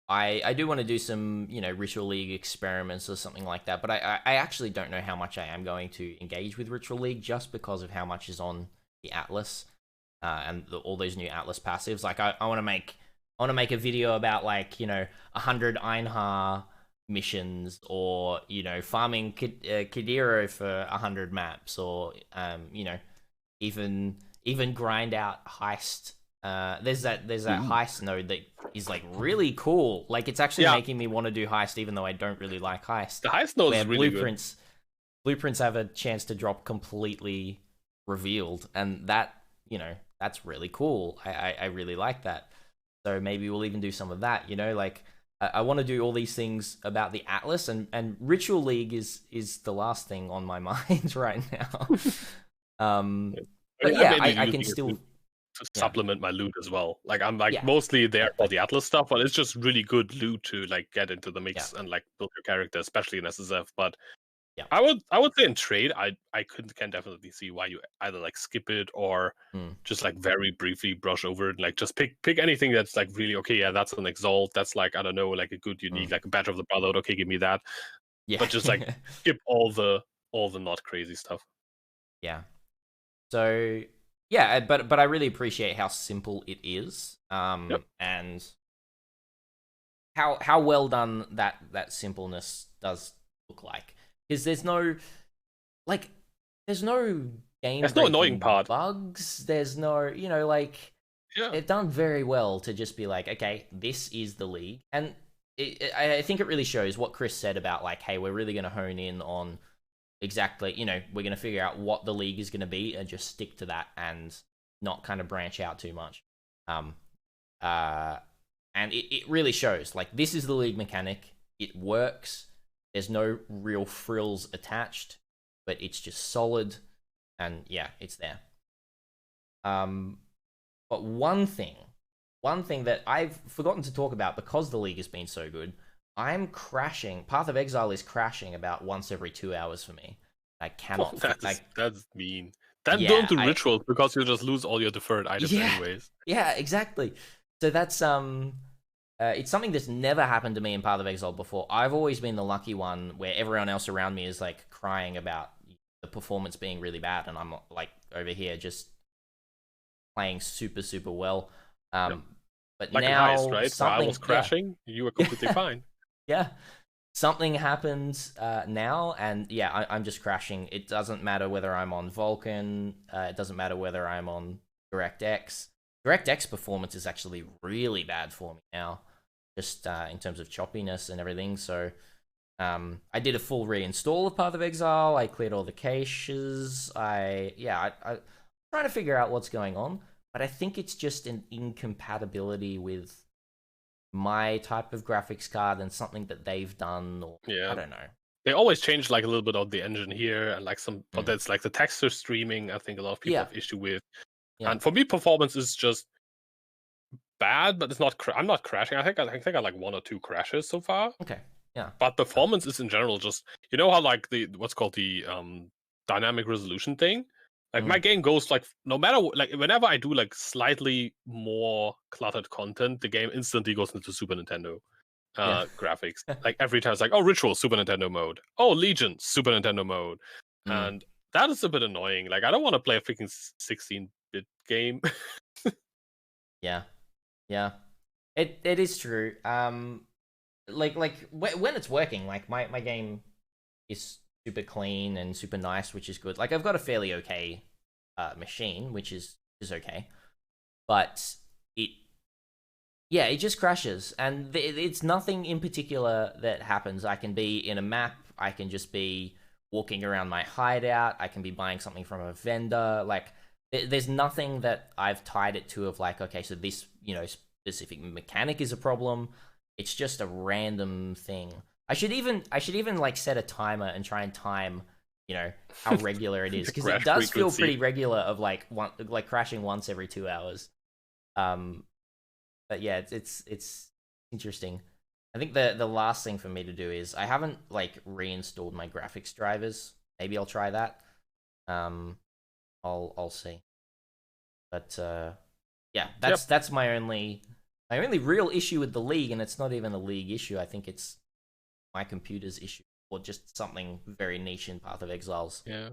A: I do want to do some, Ritual League experiments or something like that, but I actually don't know how much I am going to engage with Ritual League just because of how much is on the Atlas. And all those new Atlas passives. Like I want to make a video about like 100 Einhar missions, or farming Kadiro for 100 maps, or even grind out heist. There's that heist node that is like really cool. Like it's actually making me want to do heist, even though I don't really like heist.
B: The heist node is really
A: blueprints.
B: Good.
A: Blueprints have a chance to drop completely revealed, and that that's really cool. I really like that. So maybe we'll even do some of that, like I want to do all these things about the Atlas, and Ritual League is the last thing on my mind right now. But yeah, I can still
B: supplement my loot as well. Like I'm like mostly there for the Atlas stuff, but it's just really good loot to like get into the mix and like build your character, especially in SSF. But I would say in trade, I can definitely see why you either like skip it or just like very briefly brush over it. Like just pick anything that's like really okay. Yeah, that's an exalt. That's like, I don't know, like a good unique, like a badge of the brotherhood. Okay, give me that. Yeah. But just like skip all the not crazy stuff.
A: Yeah. So yeah, but I really appreciate how simple it is. And how well done that simpleness does look like. Because there's no game.
B: There's no annoying part.
A: Bugs. There's no, it's done very well to just be like, okay, this is the league, and I think it really shows what Chris said about like, hey, we're really going to hone in on exactly, we're going to figure out what the league is going to be and just stick to that and not kind of branch out too much. And it really shows. Like, this is the league mechanic. It works. There's no real frills attached, but it's just solid, and yeah, it's there. But one thing that I've forgotten to talk about because the league has been so good, I'm crashing. Path of Exile is crashing about once every 2 hours for me. I cannot.
B: That's mean. Don't do rituals because you'll just lose all your deferred items anyways.
A: Yeah, exactly. So that's it's something that's never happened to me in Path of Exile before. I've always been the lucky one where everyone else around me is like crying about the performance being really bad, and I'm like over here just playing super, super well. But
B: like
A: now,
B: Heist, right?
A: something
B: I was crashing. You were completely fine.
A: Yeah, something happens now, and yeah, I'm just crashing. It doesn't matter whether I'm on Vulcan. It doesn't matter whether I'm on DirectX. DirectX performance is actually really bad for me now, just in terms of choppiness and everything. So I did a full reinstall of Path of Exile. I cleared all the caches. I'm trying to figure out what's going on, but I think it's just an incompatibility with my type of graphics card and something that they've done, or I don't know.
B: They always change like a little bit of the engine here, and like but that's like the texture streaming. I think a lot of people have issue with. Yeah. And for me, performance is just bad, but it's not. I'm not crashing. I think I like 1 or 2 crashes so far.
A: Okay. Yeah.
B: But performance is in general just, how like what's called the dynamic resolution thing. Like my game goes like no matter like whenever I do like slightly more cluttered content, the game instantly goes into Super Nintendo
A: Yeah.
B: graphics. Like every time it's like, oh, Ritual, Super Nintendo mode. Oh, Legion, Super Nintendo mode.
A: Mm.
B: And that is a bit annoying. Like I don't want to play a freaking 16-bit game.
A: Yeah. Yeah. It is true. Like when it's working, like my game is super clean and super nice, which is good. Like I've got a fairly okay machine, which is okay, but it just crashes, and it's nothing in particular that happens. I can be in a map, I can just be walking around my hideout, I can be buying something from a vendor. Like there's nothing that I've tied it to of like, okay, so this specific mechanic is a problem. It's just a random thing. I should even like set a timer and try and time how regular it is,
B: The
A: because it
B: crash
A: does feel
B: frequency.
A: pretty regular of like crashing once every 2 hours. Um, but yeah, it's interesting. I think the last thing for me to do is I haven't like reinstalled my graphics drivers. Maybe I'll try that. Um, I'll see. But yeah,
B: Yep.
A: that's my only real issue with the league, and it's not even a league issue. I think it's my computer's issue, or just something very niche in Path of Exile's
B: Yeah.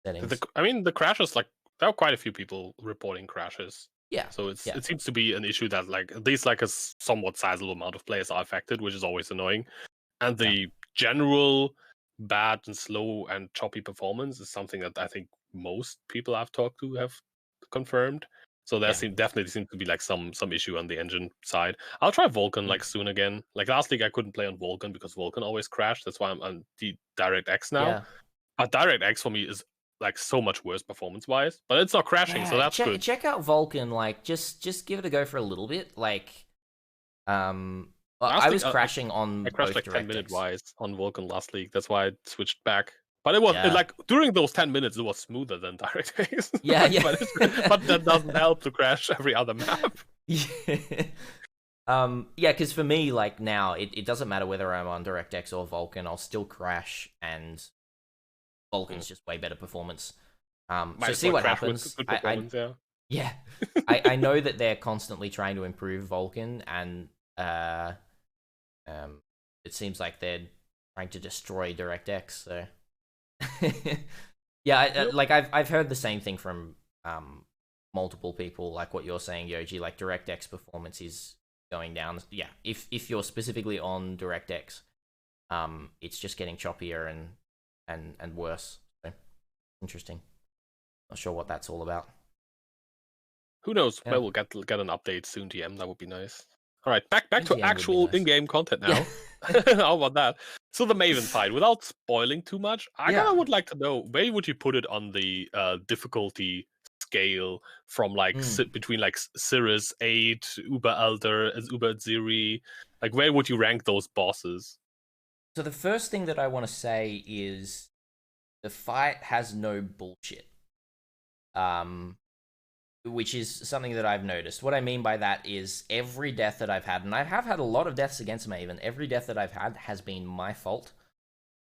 A: settings.
B: I mean, the crashes, like there are quite a few people reporting crashes.
A: Yeah,
B: So
A: yeah,
B: it seems to be an issue that like at least like a somewhat sizable amount of players are affected, which is always annoying. And
A: yeah,
B: the general bad and slow and choppy performance is something that I think most people I've talked to have confirmed. So there
A: yeah.
B: definitely seems to be like some issue on the engine side. I'll try Vulkan
A: Mm.
B: like soon again. Like last league I couldn't play on Vulkan because Vulkan always crashed. That's why I'm on the DirectX now.
A: Yeah.
B: But DirectX for me is like so much worse performance wise, but it's not crashing, so
A: Yeah,
B: that's
A: check
B: good.
A: check out Vulcan. Like, just give it a go for a little bit. Like, well,
B: Last
A: I
B: league
A: was crashing
B: I
A: on
B: crashed
A: both
B: like 10 minute
A: DirectX.
B: wise on Vulkan last league. That's why I switched back. But it was
A: Yeah,
B: like during those 10 minutes, it was smoother than DirectX.
A: yeah, yeah.
B: But that doesn't help to crash every other map.
A: Yeah. Yeah, because for me, like now, it doesn't matter whether I'm on DirectX or Vulcan. I'll still crash, and
B: Mm.
A: Vulcan's just way better performance.
B: Might
A: So
B: as
A: see
B: well
A: what
B: crash with
A: happens.
B: good
A: I
B: performance, yeah.
A: yeah, I know that they're constantly trying to improve Vulcan, and um, it seems like they're trying to destroy DirectX. So yeah,
B: Yep.
A: like I've heard the same thing from multiple people, like what you're saying, Yoji. Like DirectX performance is going down. Yeah, if you're specifically on DirectX, it's just getting choppier and worse. So interesting. Not sure what that's all about.
B: Who knows?
A: Yeah,
B: Maybe we'll get an update soon, TM. That would be nice. All right, back to
A: NTM would be
B: actual
A: nice.
B: in-game content
A: Yeah,
B: now. How about that? So the Maven fight, without spoiling too much, I kind
A: yeah.
B: of would like to know where would you put it on the difficulty scale from like
A: Mm.
B: between like Cirrus 8, Uber Elder, and Uber Ziri? Like where would you rank those bosses?
A: So the first thing that I want to say is the fight has no bullshit. Um, which is something that I've noticed. What I mean by that is every death that I've had, and I have had a lot of deaths against Maven, every death that I've had has been my fault,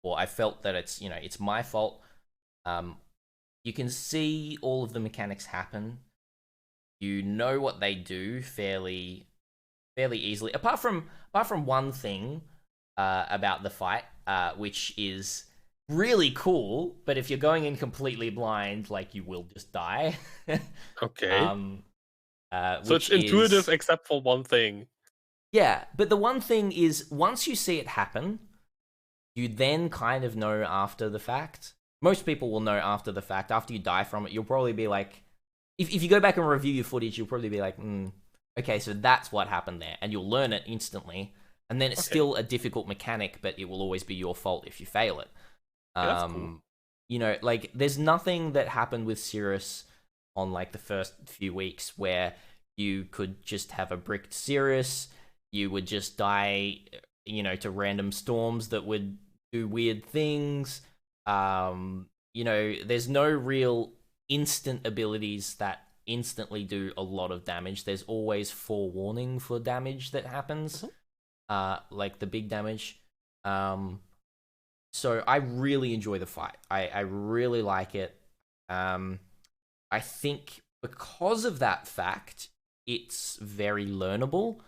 A: or I felt that it's my fault. Um, you can see all of the mechanics happen. You know what they do fairly easily. Apart from one thing about the fight, which is really cool, but if you're going in completely blind, like you will just die.
B: Okay.
A: um,
B: So it's
A: which
B: intuitive
A: is
B: except for one thing.
A: yeah. But the one thing is, once you see it happen, you then kind of know after the fact. Most people will know after the fact. After you die from it, you'll probably be like, if you go back and review your footage, you'll probably be like, okay, so that's what happened there, and you'll learn it instantly. And then it's
B: Okay.
A: still a difficult mechanic, but it will always be your fault if you fail it.
B: Yeah, that's cool.
A: Like there's nothing that happened with Cirrus on like the first few weeks where you could just have a bricked Cirrus, you would just die, to random storms that would do weird things. There's no real instant abilities that instantly do a lot of damage. There's always forewarning for damage that happens,
B: Mhm.
A: like the big damage. Um, so I really enjoy the fight. I really like it. Um, I think because of that fact, it's very learnable,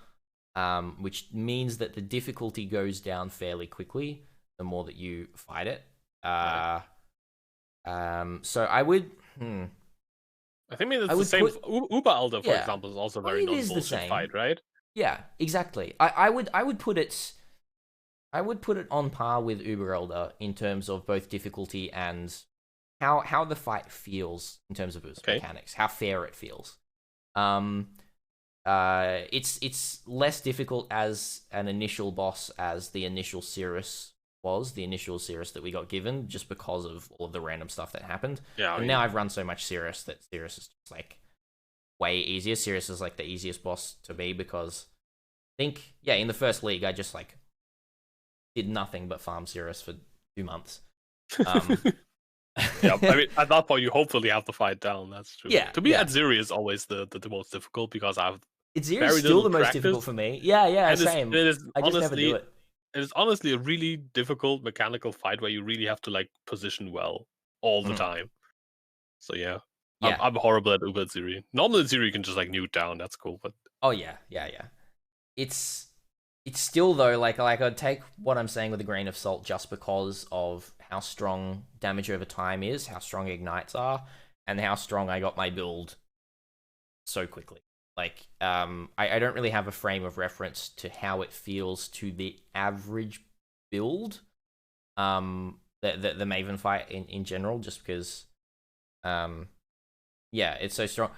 A: which means that the difficulty goes down fairly quickly the more that you fight it.
B: Right.
A: So I would.
B: I think it's
A: I
B: the
A: would
B: same.
A: put.
B: Uber Elder, for
A: Yeah,
B: example, is also a
A: I
B: very
A: mean, it is the
B: non-bullshit
A: same.
B: fight, right?
A: Yeah, exactly. I would put it. I would put it on par with Uber Elder in terms of both difficulty and how the fight feels in terms of its
B: Okay.
A: mechanics, how fair it feels. It's less difficult as an initial boss as the initial Cirrus was, the initial Cirrus that we got given, just because of all of the random stuff that happened.
B: Yeah.
A: And now I've run so much Cirrus that Cirrus is just like way easier. Cirrus is like the easiest boss to be because I think, yeah, in the first league I just like did nothing but farm Cirrus for 2 months.
B: Yeah, I mean, at that point, you hopefully have the fight down. That's true.
A: Yeah,
B: To be
A: yeah.
B: at Zeri is always the most difficult because I've
A: It's
B: very
A: still
B: little
A: the most
B: practice.
A: difficult for me. Yeah,
B: And
A: same.
B: it is
A: I just never
B: honestly,
A: do it.
B: it is honestly a really difficult mechanical fight where you really have to like position well all the time. So yeah,
A: Yeah.
B: I'm horrible at Uber at Zeri. Normally at Zeri you can just like nuke down. That's cool, but
A: Oh yeah. It's still though like I'd take what I'm saying with a grain of salt just because of how strong damage over time is, how strong ignites are, and how strong I got my build so quickly. Like I don't really have a frame of reference to how it feels to the average build. The Maven fight in general, just because yeah, it's so strong.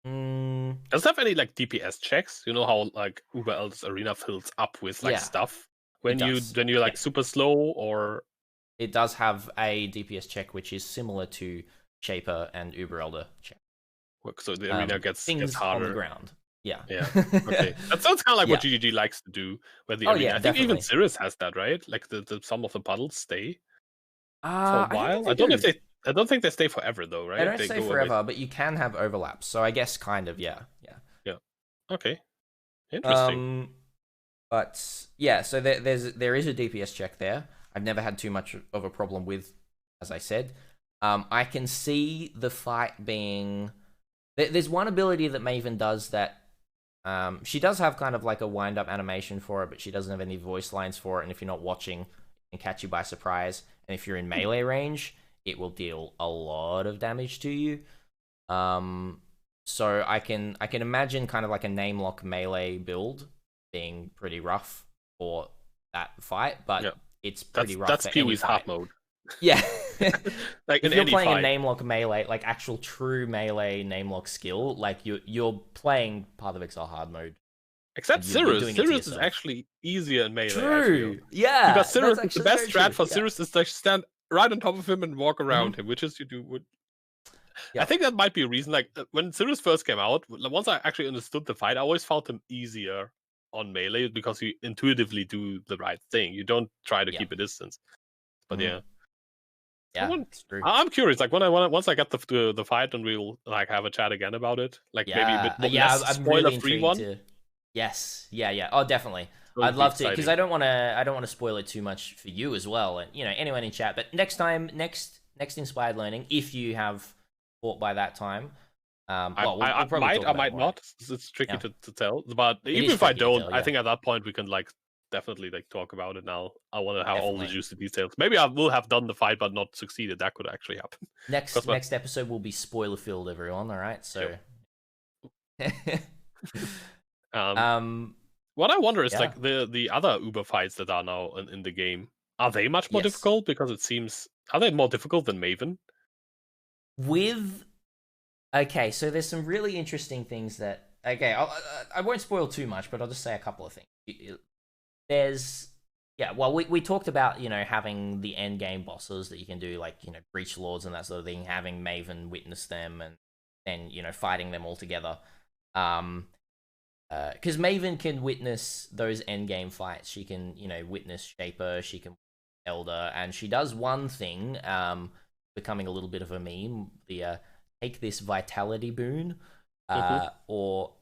B: does it have any like DPS checks? You know how like Uber Elder's arena fills up with like stuff when you're like super slow, or
A: it does have a DPS check which is similar to Shaper and Uber Elder check.
B: So the arena gets harder
A: on the ground. Yeah.
B: Okay. That's kind of like what GGG likes to do. Where the arena, I think
A: definitely.
B: even Cirrus has that, right? Like the some of the puddles stay for a while.
A: I don't know if they.
B: I don't think they stay forever though, right?
A: They don't stay forever, but you can have overlaps. So I guess kind of, yeah.
B: Okay. Interesting.
A: But yeah, so there is a DPS check there. I've never had too much of a problem with, as I said. I can see the fight being. There's one ability that Maven does that. She does have kind of like a wind up animation for it, but she doesn't have any voice lines for it. And if you're not watching, it can catch you by surprise. And if you're in melee range, it will deal a lot of damage to you. So I can imagine kind of like a name lock melee build being pretty rough for that fight, but it's pretty rough.
B: That's Pee-wee's hard mode.
A: Yeah.
B: Like
A: if you're playing a name lock melee, like actual true melee name lock skill, like you're playing Path of Exile hard mode.
B: Except Cirrus. Cirrus is actually easier in melee.
A: True. Yeah.
B: Because Cirrus, the best strat for Cirrus is to stand right on top of him and walk around him, which is you do. I think that might be a reason. Like when Cirrus first came out, once I actually understood the fight, I always felt him easier on melee because you intuitively do the right thing. You don't try to keep a distance. But yeah,
A: it's true.
B: I'm curious. Like once I get the fight, and we'll like have a chat again about it. Like maybe a bit less spoiler-free one.
A: Yes. Yeah. Oh, definitely. I'd love to, because I don't want to spoil it too much for you as well, and anyone in chat. But next Inspired Learning, if you have fought by that time,
B: I might not. It's tricky to tell, but even if I don't, I think at that point we can like definitely like talk about it. Now I want to have all the juicy details. Maybe I will have done the fight but not succeeded. That could actually happen.
A: Next episode will be spoiler filled, everyone. All right, so.
B: What I wonder is like the other Uber fights that are now in the game. Are they much more difficult? Because it seems, are they more difficult than Maven?
A: Okay, so there's some really interesting things that. Okay, I won't spoil too much, but I'll just say a couple of things. We talked about having the end game bosses that you can do, like Breach Lords and that sort of thing, having Maven witness them and then fighting them all together. Because Maven can witness those endgame fights. She can, witness Shaper, she can Elder, and she does one thing, becoming a little bit of a meme, the take this vitality boon, or,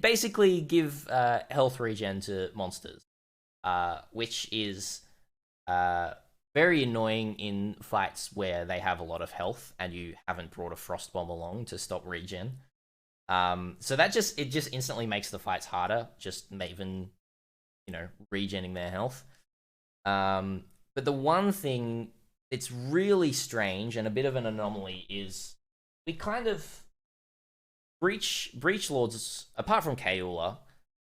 A: basically give health regen to monsters, which is very annoying in fights where they have a lot of health and you haven't brought a frost bomb along to stop regen. So that just instantly makes the fights harder. Just Maven, regenning their health. But the one thing that's really strange and a bit of an anomaly is we kind of Breach Lords, apart from Kaula,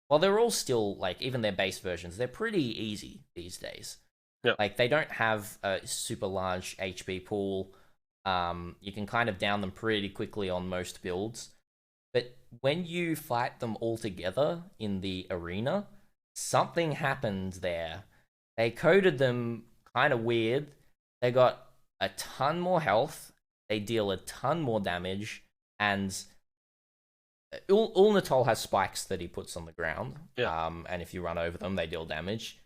A: while they're all still like even their base versions, they're pretty easy these days.
B: Yep.
A: Like they don't have a super large HP pool. You can kind of down them pretty quickly on most builds. But when you fight them all together in the arena, something happened there. They coded them kind of weird. They got a ton more health. They deal a ton more damage. And Ulnatol has spikes that he puts on the ground.
B: Yeah.
A: And if you run over them, they deal damage.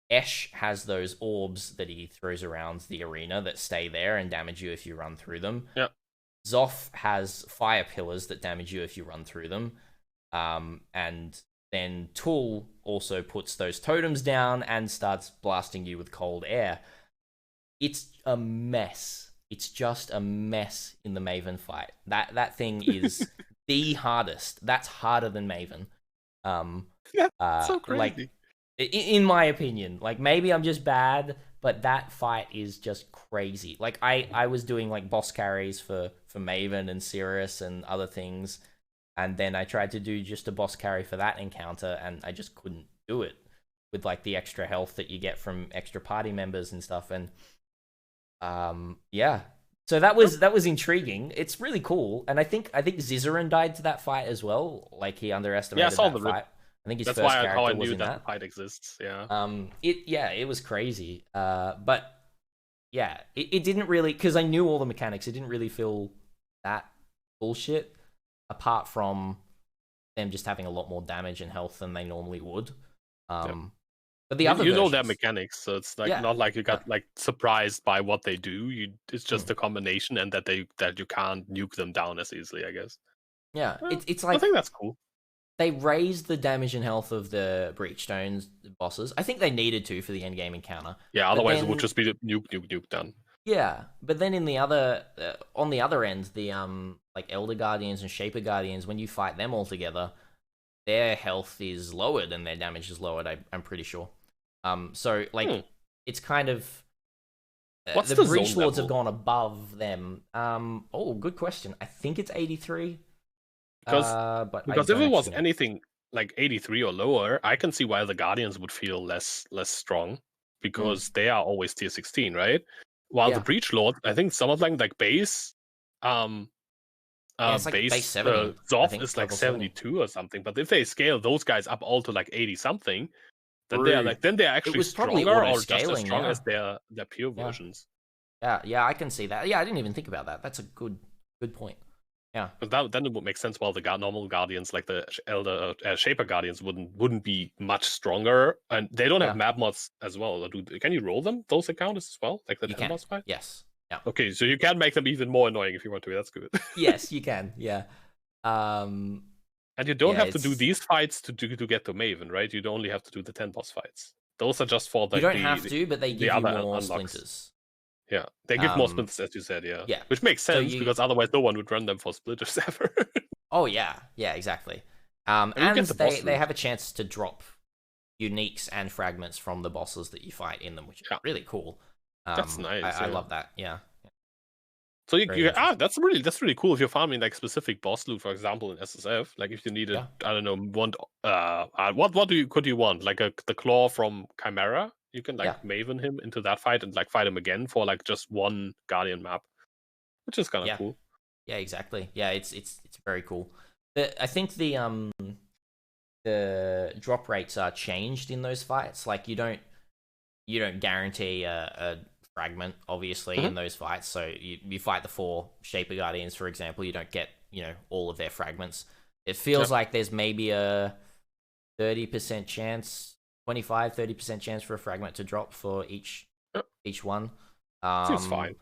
A: Esh has those orbs that he throws around the arena that stay there and damage you if you run through them.
B: Yeah.
A: Zoff has fire pillars that damage you if you run through them. And then Tool also puts those totems down and starts blasting you with cold air. It's a mess. It's just a mess in the Maven fight. That thing is the hardest. That's harder than Maven.
B: So crazy.
A: Like, in my opinion, like maybe I'm just bad, but that fight is just crazy. Like I was doing like boss carries for Maven and Cirrus and other things, and then I tried to do just a boss carry for that encounter, and I just couldn't do it with like the extra health that you get from extra party members and stuff. And yeah, so that was intriguing. It's really cool, and I think Zizaran died to that fight as well. Like he underestimated that fight. I think his
B: that's
A: first
B: why
A: character
B: how I
A: was
B: knew
A: in
B: that fight exists. Yeah.
A: It was crazy. But yeah, it didn't really, because I knew all the mechanics. It didn't really feel that bullshit, apart from them just having a lot more damage and health than they normally would. But the other
B: you know
A: versions,
B: their mechanics, so it's like not like you got like surprised by what they do. It's just a combination, and that you can't nuke them down as easily, I guess.
A: Yeah,
B: Well,
A: it's like
B: I think that's cool.
A: They raised the damage and health of the Breachstones bosses. I think they needed to for the endgame encounter.
B: Yeah, otherwise it would just be the nuke done.
A: Yeah, but then in the other, on the other end, the like Elder Guardians and Shaper Guardians, when you fight them all together, their health is lowered and their damage is lowered. I'm pretty sure. So like it's kind of
B: what's
A: the Breach Lords have gone above them. Oh, good question. I think it's 83.
B: Because if it was anything like 83 or lower, I can see why the Guardians would feel less strong, because they are always tier 16, right? While the Breach Lord, I think some of them like base,
A: it's like base 70.
B: Zoff is like 72 or something. But if they scale those guys up all to like 80 something, then they're actually stronger or just as strong as their pure versions.
A: Yeah, I can see that. Yeah, I didn't even think about that. That's a good point. Yeah,
B: but then it would make sense. While the normal Guardians, like the Elder Shaper Guardians, wouldn't be much stronger, and they don't have map mods as well. Can you roll them those encounters as well, like the 10 boss fight?
A: Yes. Yeah.
B: Okay, so you can make them even more annoying if you want to. That's good.
A: Yes, you can. Yeah.
B: And you don't have to do these fights to get to Maven, right? You only have to do the 10 boss fights. Those are just for
A: you don't have to, but they give you more splinters.
B: Yeah, they give more splinters, as you said, yeah. Which makes sense, because otherwise no one would run them for splitters ever.
A: Oh, yeah, exactly. And they have a chance to drop uniques and fragments from the bosses that you fight in them, which is really cool.
B: That's nice.
A: I love that, yeah.
B: So that's really cool if you're farming like specific boss loot, for example, in SSF. Like if you need I don't know, what could you want? Like the claw from Chimera? You can like Maven him into that fight and like fight him again for like just one Guardian map, which is kind of cool.
A: Yeah, exactly. Yeah, it's very cool. I think the drop rates are changed in those fights. Like you don't guarantee a fragment, obviously, in those fights. So you fight the 4 Shaper Guardians, for example, you don't get all of their fragments. It feels like there's maybe a 30% chance. 25-30% chance for a fragment to drop for each one.
B: Seems fine.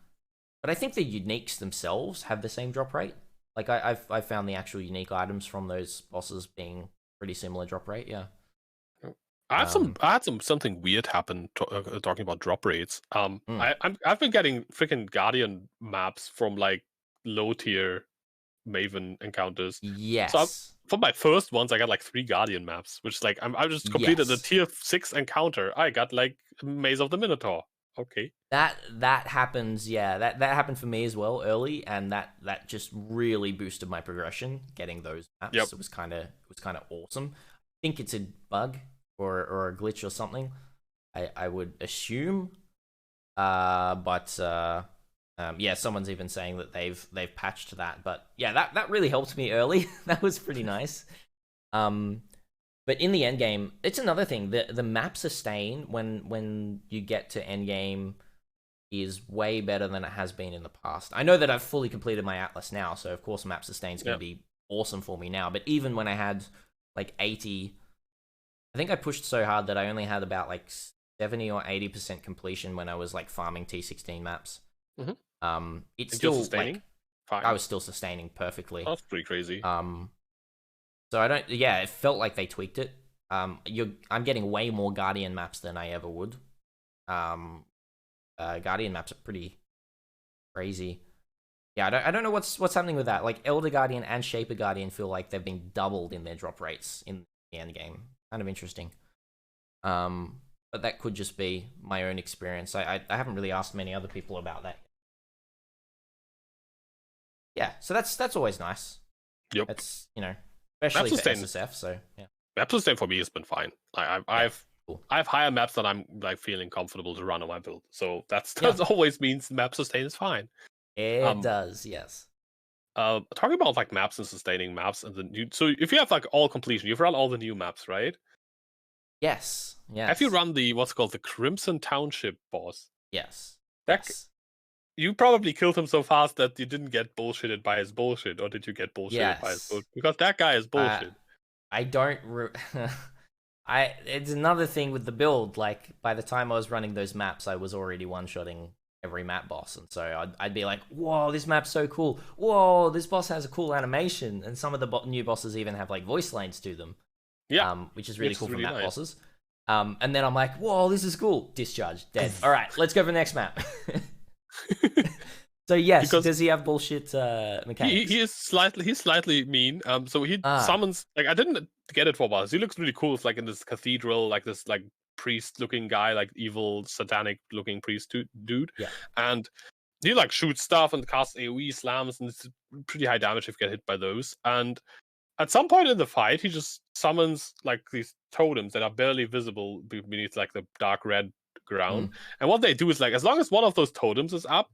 A: But I think the uniques themselves have the same drop rate. Like I've found the actual unique items from those bosses being pretty similar drop rate. Yeah.
B: I had something weird happen talking about drop rates.
A: Mm,
B: I've been getting freaking Guardian maps from like low tier Maven encounters. So
A: yes,
B: for my first ones, I got like 3 Guardian maps, which is like I just completed a
A: yes.
B: tier 6 encounter. I got like Maze of the Minotaur. Okay.
A: That happens, yeah. That happened for me as well early, and that just really boosted my progression. Getting those
B: Yep.
A: maps, it was kind of awesome. I think it's a bug or a glitch or something. I would assume. But yeah, someone's even saying that they've patched that. But yeah, that really helped me early. That was pretty nice. Um, but in the end game, it's another thing. The map sustain when you get to end game is way better than it has been in the past. I know that I've fully completed my Atlas now, so of course map sustain is going
B: Yeah.
A: to be awesome for me now. But even when I had like 80, I think I pushed so hard that I only had about like 70 or 80% completion when I was like farming T16 maps.
B: Mm-hmm.
A: It's
B: And you're
A: still
B: sustaining?
A: like I
B: Fine.
A: was still sustaining perfectly.
B: That's pretty crazy.
A: Um, so I don't. Yeah, it felt like they tweaked it. I'm getting way more Guardian maps than I ever would. Um, Guardian maps are pretty crazy. Yeah, I don't know what's happening with that. Like Elder Guardian and Shaper Guardian feel like they've been doubled in their drop rates in the end game. Kind of interesting. But that could just be my own experience. I haven't really asked many other people about that. Yeah, so that's always nice.
B: Yep.
A: It's
B: Map
A: especially for
B: sustain.
A: SSF. So yeah,
B: Map sustain for me has been fine.
A: yeah, cool.
B: I have higher maps that I'm like feeling comfortable to run on my build. So that
A: Yeah,
B: always means map sustain is fine.
A: it
B: Um,
A: does. Yes.
B: talking about like maps and sustaining maps, and then so if you have like all completion, you've run all the new maps, right?
A: Yes.
B: Have you
A: Yes.
B: run the what's called the Crimson Township boss?
A: Yes.
B: That
A: Yes.
B: you probably killed him so fast that you didn't get bullshitted by his bullshit, or did you get bullshitted by his
A: Yes.
B: bullshit? Because that guy is bullshit.
A: I don't. It's another thing with the build. Like by the time I was running those maps, I was already one-shotting every map boss, and so I'd be like, "Whoa, this map's so cool! Whoa, this boss has a cool animation!" And some of the new bosses even have like voice lines to them,
B: Yeah,
A: which is really
B: which
A: cool
B: is
A: for
B: really
A: map
B: nice.
A: bosses. And then I'm like, "Whoa, this is cool!" Discharge, dead. All right, let's go for the next map. So yes,
B: Because
A: does he have bullshit
B: he
A: mechanics?
B: is slightly mean. So he
A: Ah,
B: summons like I didn't get it for a while. He looks really cool. It's like in this cathedral, like this like priest looking guy, like evil satanic looking priest dude,
A: yeah.
B: and he like shoots stuff and casts AoE slams, and it's pretty high damage if you get hit by those. And at some point in the fight, he just summons like these totems that are barely visible beneath like the dark red ground.
A: Mm.
B: And what they do is like as long as one of those totems is up,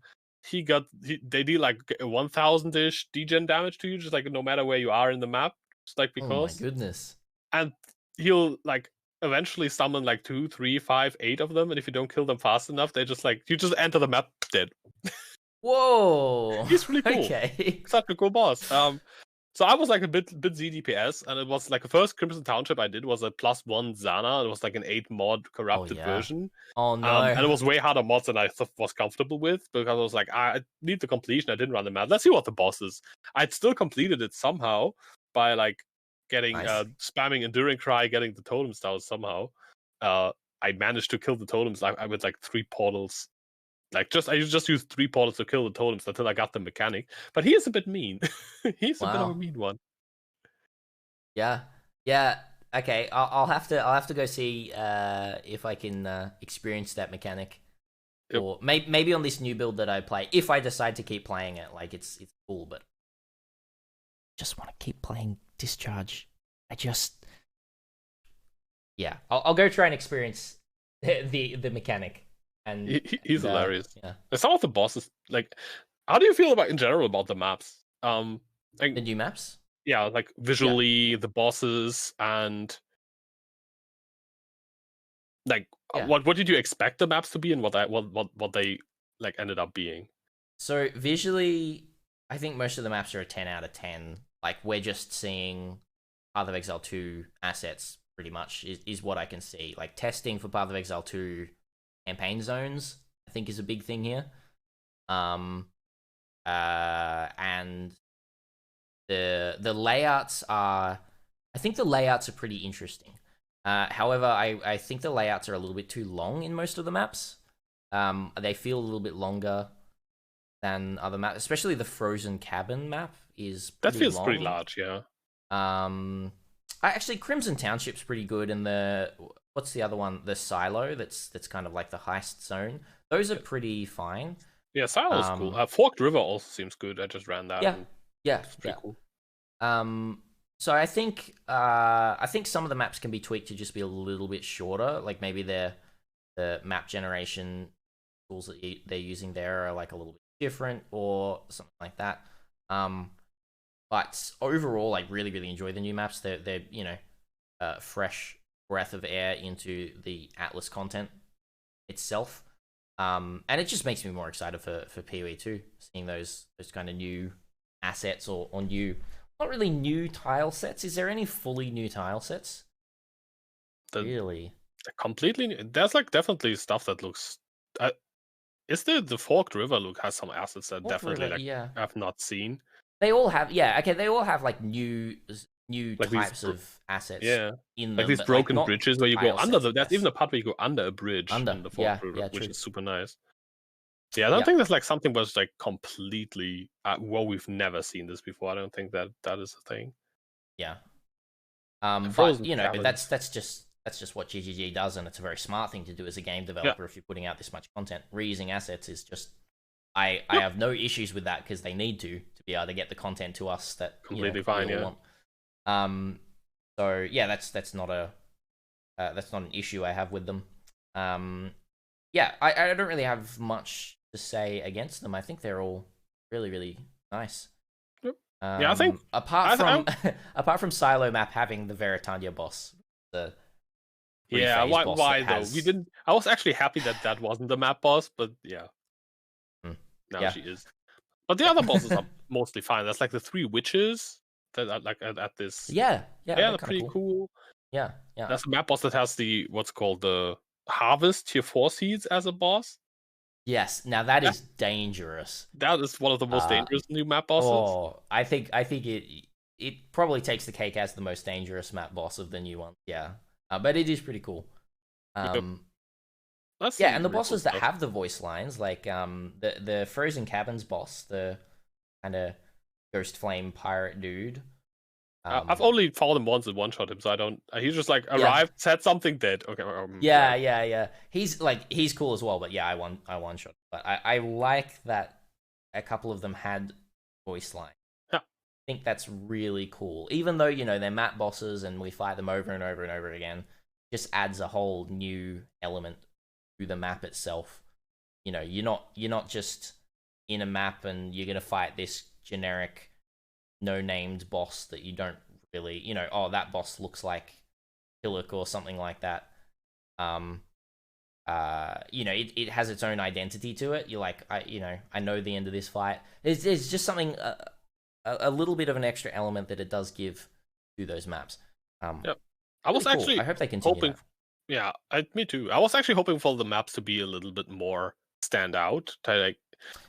B: they deal like 1000-ish degen damage to you, just like no matter where you are in the map, just like
A: Oh my
B: because.
A: goodness.
B: And he'll like eventually summon like 2, 3, 5, 8 of them, and if you don't kill them fast enough, they just like you just enter the map dead.
A: Whoa.
B: He's really cool.
A: Okay.
B: Such a cool boss. So I was like a bit ZDPS, and it was like the first Crimson Township I did was a +1 Zana. It was like an 8 mod
A: Oh
B: corrupted
A: yeah.
B: version.
A: Oh no.
B: And it was way harder mods than I was comfortable with because I was like, I need the completion. I didn't run the map. Let's see what the boss is. I'd still completed it somehow by like getting
A: Nice.
B: spamming Enduring Cry, getting the totems down somehow. I managed to kill the totems like with like 3 portals. Like I just used 3 portals to kill the totems until I got the mechanic. But he is a bit mean. He's a bit of a
A: Wow.
B: mean one.
A: Yeah. Yeah. Okay. I'll have to go see if I can experience that mechanic,
B: Yep.
A: or maybe on this new build that I play, if I decide to keep playing it. Like it's cool, but just want to keep playing Discharge. I just yeah. I'll go try and experience the mechanic and
B: He's hilarious.
A: yeah,
B: And some of the bosses, like, how do you feel about in general about the maps? Like,
A: the new maps.
B: yeah, like
A: Yeah.
B: visually, the bosses, and like,
A: Yeah.
B: what did you expect the maps to be, and what they like ended up being?
A: So visually, I think most of the maps are a 10 out of 10. Like we're just seeing Path of Exile 2 assets pretty much is what I can see. Like testing for Path of Exile 2 campaign zones, I think is a big thing here. And the layouts are, I think the layouts are pretty interesting. However, I think the layouts are a little bit too long in most of the maps. They feel a little bit longer than other maps, especially the Frozen Cabin map is
B: That
A: pretty
B: feels
A: long.
B: pretty large, yeah.
A: Actually, Crimson Township's pretty good, and what's the other one? The Silo. That's kind of like the heist zone. Those are pretty fine.
B: Yeah, Silo's cool. Forked River also seems good. I just ran that.
A: Yeah,
B: it's pretty cool.
A: So I think some of the maps can be tweaked to just be a little bit shorter. Like maybe the map generation tools that they're using there are like a little bit different or something like that. But overall, I really enjoy the new maps. They're fresh breath of air into the Atlas content itself. And it just makes me more excited for PoE 2, seeing those kind of new assets or new, not really new tile sets. Is there any fully new tile sets? Really?
B: Completely new. There's like definitely stuff that looks. Is the Forked River look has some assets that
A: Forked
B: definitely
A: River, yeah.
B: I've not seen.
A: They all have, yeah. Okay, they all have like new
B: like
A: types of assets.
B: Yeah,
A: in
B: like
A: them,
B: these broken bridges where you go under
A: sets,
B: There's even a part where you go under a bridge in the Forked River, which is super nice. Yeah, I don't think there's like something was like completely. Well, we've never seen this before. I don't think that is a thing.
A: Yeah. But you know, that's just what GGG does, and it's a very smart thing to do as a game developer. If you're putting out this much content, reusing assets is just. I have no issues with that because they need to be able to get the content to us that
B: completely fine.
A: We all want. So yeah, that's not an issue I have with them. Yeah, I don't really have much to say against them. I think they're all really nice.
B: Yep. Yeah, I think
A: apart from Silo map having the Veritania boss,
B: why though? We didn't. I was actually happy that wasn't the map boss, but yeah. Now she is. But the other bosses are mostly fine. That's like the 3 witches that are like at this.
A: Yeah,
B: they're pretty cool.
A: Yeah.
B: That's a map boss that has the what's called the Harvest Tier 4 seeds as a boss.
A: Yes, now that is dangerous.
B: That is one of the most dangerous new map bosses.
A: Oh, I think it probably takes the cake as the most dangerous map boss of the new one. Yeah, but it is pretty cool. And the bosses that have the voice lines, like the Frozen Cabins boss, the kind of Ghost Flame pirate dude.
B: I've only fought him once and one-shot him, so I don't. He's just like arrived, said something, dead. Okay.
A: Yeah. He's cool as well, but yeah, I one-shot. But I like that a couple of them had voice line.
B: Yeah,
A: I think that's really cool. Even though they're map bosses and we fight them over and over and over again, just adds a whole new element to the map itself. You're not just in a map and you're gonna fight this generic no-named boss that you don't really, that boss looks like Hillock or something like that. It has its own identity to it. You're like, I know the end of this fight. It's just something, a little bit of an extra element that it does give to those maps.
B: I was actually
A: I hope they continue
B: hoping.
A: That.
B: Yeah, me too. I was actually hoping for the maps to be a little bit more stand out.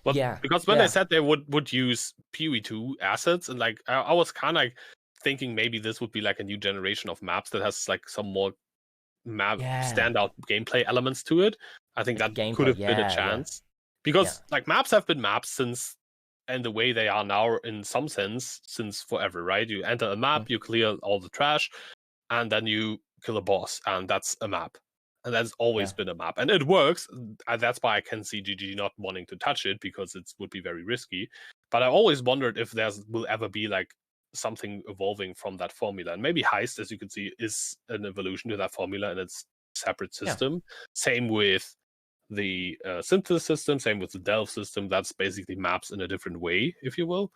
B: Because when they said they would use PoE 2 assets, and like I was kind of like thinking maybe this would be like a new generation of maps that has like some more map standout gameplay elements to it. I think that could have been a chance because like maps have been maps since, and the way they are now in some sense since forever, right? You enter a map, you clear all the trash, and then you kill a boss, and that's a map. And that's always been a map, and it works. That's why I can see GG not wanting to touch it because it would be very risky. But I always wondered if will ever be like something evolving from that formula. And maybe Heist, as you can see, is an evolution to that formula and its separate system. Same with the Synthesis system, same with the Delve system. That's basically maps in a different way, if you will.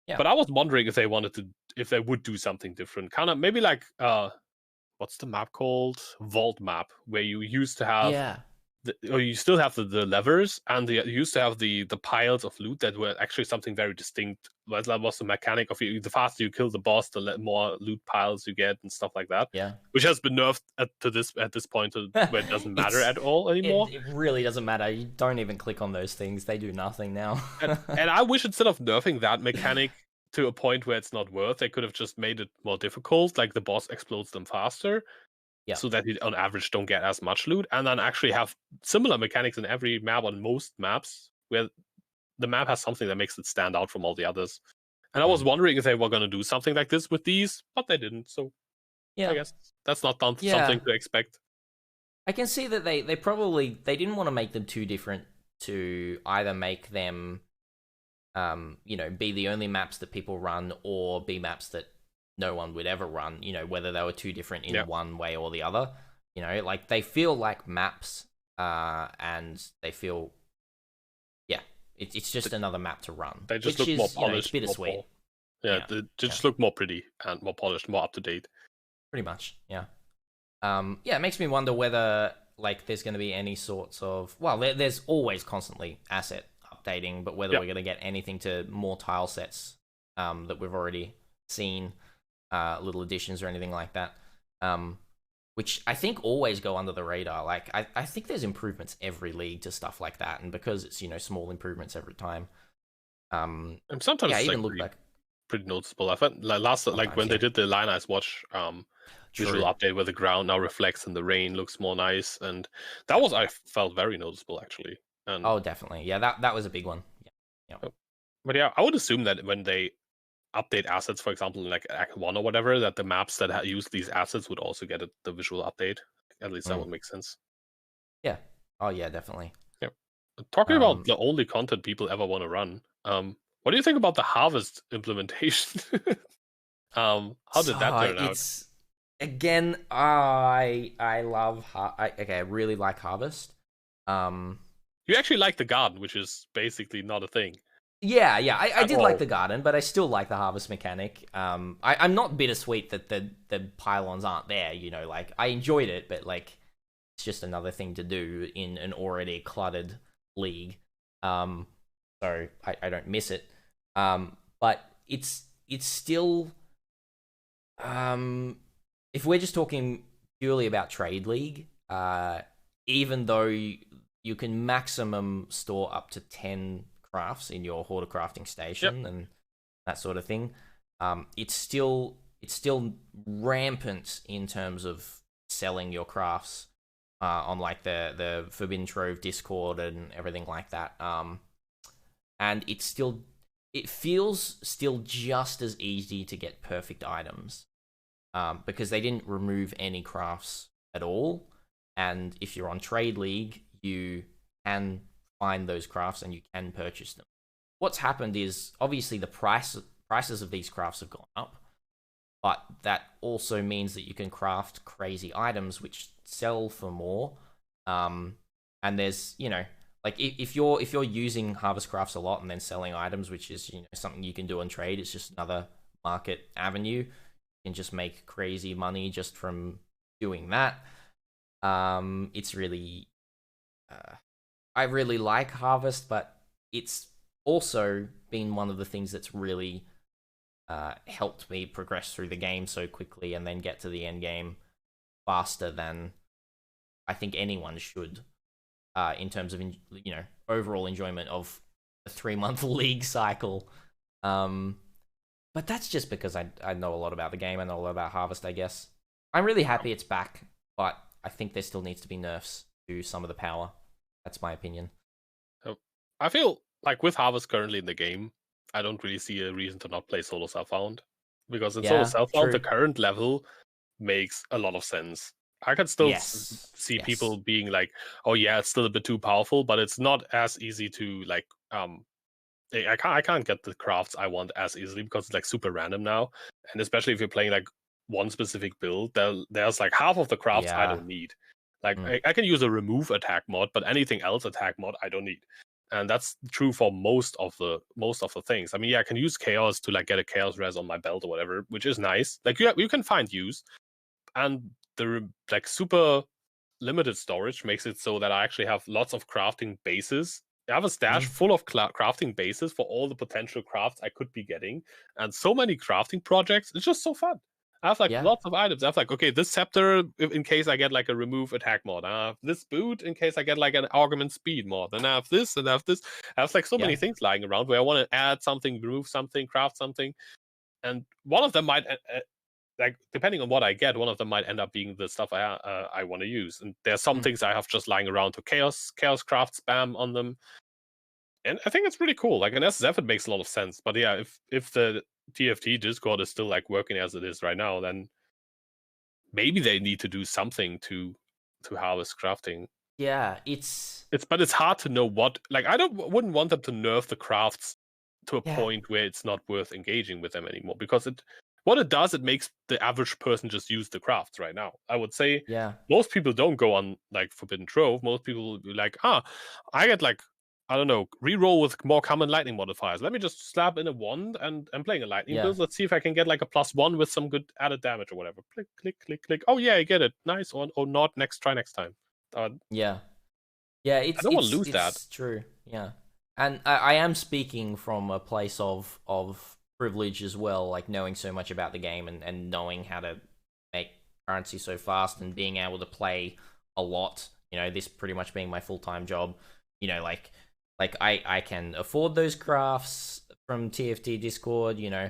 B: But I was wondering if they would do something different, kind of maybe like what's the map called? Vault map, where you used to have or you still have the levers, and you used to have the piles of loot that were actually something very distinct. That was the mechanic of the faster you kill the boss, the more loot piles you get and stuff like that.
A: Yeah,
B: which has been nerfed at this point where it doesn't matter at all anymore.
A: It really doesn't matter. You don't even click on those things; they do nothing now.
B: and I wish instead of nerfing that mechanic to a point where it's not worth, they could have just made it more difficult, like the boss explodes them faster. so that you on average don't get as much loot, and then actually have similar mechanics in every map on most maps, where the map has something that makes it stand out from all the others. And I was wondering if they were going to do something like this with these, but they didn't. So I guess that's not something to expect.
A: I can see that they didn't want to make them too different to either make them, you know, be the only maps that people run or be maps that no one would ever run. You know, whether they were too different in one way or the other. You know, like they feel like maps, and they feel, it's just another map to run.
B: They just look more polished.
A: You know, it's bittersweet.
B: They just look more pretty and more polished, more up to date.
A: Pretty much, yeah. It makes me wonder whether like there's going to be any sorts of, well, there's always constantly asset updating, but whether we're going to get anything to more tile sets that we've already seen, little additions or anything like that, which I think always go under the radar. Like I think there's improvements every league to stuff like that, and because it's, you know, small improvements every time.
B: And sometimes it's
A: even
B: like
A: look back.
B: Pretty noticeable. I thought like when they did the Line Eyes Watch visual update where the ground now reflects in the rain, looks more nice, and that was, I felt, very noticeable actually. And
A: oh, definitely, yeah, that was a big one.
B: But yeah, I would assume that when they update assets, for example, in like Act 1 or whatever, that the maps that use these assets would also get the visual update. At least that would make sense.
A: Yeah. Oh yeah, definitely.
B: Yeah. Talking about the only content people ever want to run, what do you think about the Harvest implementation? How did that turn out?
A: Again, I love I really like Harvest.
B: You actually like the garden, which is basically not a thing.
A: Yeah, I did like the garden, but I still like the harvest mechanic. I'm not bittersweet that the pylons aren't there, you know, like I enjoyed it, but like it's just another thing to do in an already cluttered league. So I don't miss it. But it's still, if we're just talking purely about Trade League, even though you can maximum store up to 10 crafts in your hoarder crafting station and that sort of thing, it's still rampant in terms of selling your crafts on like the Forbidden Trove Discord and everything like that. And it feels still just as easy to get perfect items, because they didn't remove any crafts at all. And if you're on Trade League, you can find those crafts and you can purchase them. What's happened is obviously the prices of these crafts have gone up, but that also means that you can craft crazy items which sell for more. And there's, you know, like if you're using harvest crafts a lot and then selling items, which is, you know, something you can do on trade, it's just another market avenue. You can just make crazy money just from doing that. It's really I really like Harvest, but it's also been one of the things that's really helped me progress through the game so quickly and then get to the end game faster than I think anyone should, in terms of, you know, overall enjoyment of a 3-month league cycle. But that's just because I know a lot about the game. I know a lot about Harvest, I guess. I'm really happy it's back, but I think there still needs to be nerfs to some of the power. That's my opinion.
B: I feel like with Harvest currently in the game, I don't really see a reason to not play solo-selffound. Because in solo-selffound, the current level makes a lot of sense. I can still see people being like, oh yeah, it's still a bit too powerful, but it's not as easy to, like, I can't get the crafts I want as easily because it's like super random now. And especially if you're playing like one specific build, there's like half of the crafts I don't need. Like I can use a remove attack mod, but anything else attack mod I don't need. And that's true for most of the things. I mean, yeah, I can use chaos to like get a chaos res on my belt or whatever, which is nice. Like you can find use, and the like super limited storage makes it so that I actually have lots of crafting bases. I have a stash full of crafting bases for all the potential crafts I could be getting, and so many crafting projects. It's just so fun. I have like lots of items. I have like, okay, this scepter in case I get like a remove attack mod. I have this boot in case I get like an augment speed mod. And I have this and I have this. I have like so many things lying around where I want to add something, remove something, craft something. And one of them might like depending on what I get, one of them might end up being the stuff I want to use. And there's some things I have just lying around to chaos craft spam on them. And I think it's pretty cool. Like in SSF, it makes a lot of sense. But yeah, if the TFT Discord is still like working as it is right now, then maybe they need to do something to harvest crafting.
A: Yeah,
B: but it's hard to know what. Like I wouldn't want them to nerf the crafts to a
A: Yeah.
B: point where it's not worth engaging with them anymore, because what it does, it makes the average person just use the crafts right now. I would say most people don't go on like Forbidden Trove. Most people will be like, I get like, I don't know, reroll with more common lightning modifiers. Let me just slap in a wand and I'm playing a lightning build. Let's see if I can get like a +1 with some good added damage or whatever. Click, click, click, click. Oh yeah, I get it. Nice. Or not. Try next time.
A: Yeah,
B: I don't want to lose that.
A: It's true. Yeah, and I am speaking from a place of privilege as well, like knowing so much about the game and knowing how to make currency so fast and being able to play a lot. You know, this pretty much being my full-time job. You know, like I can afford those crafts from TFT Discord. You know,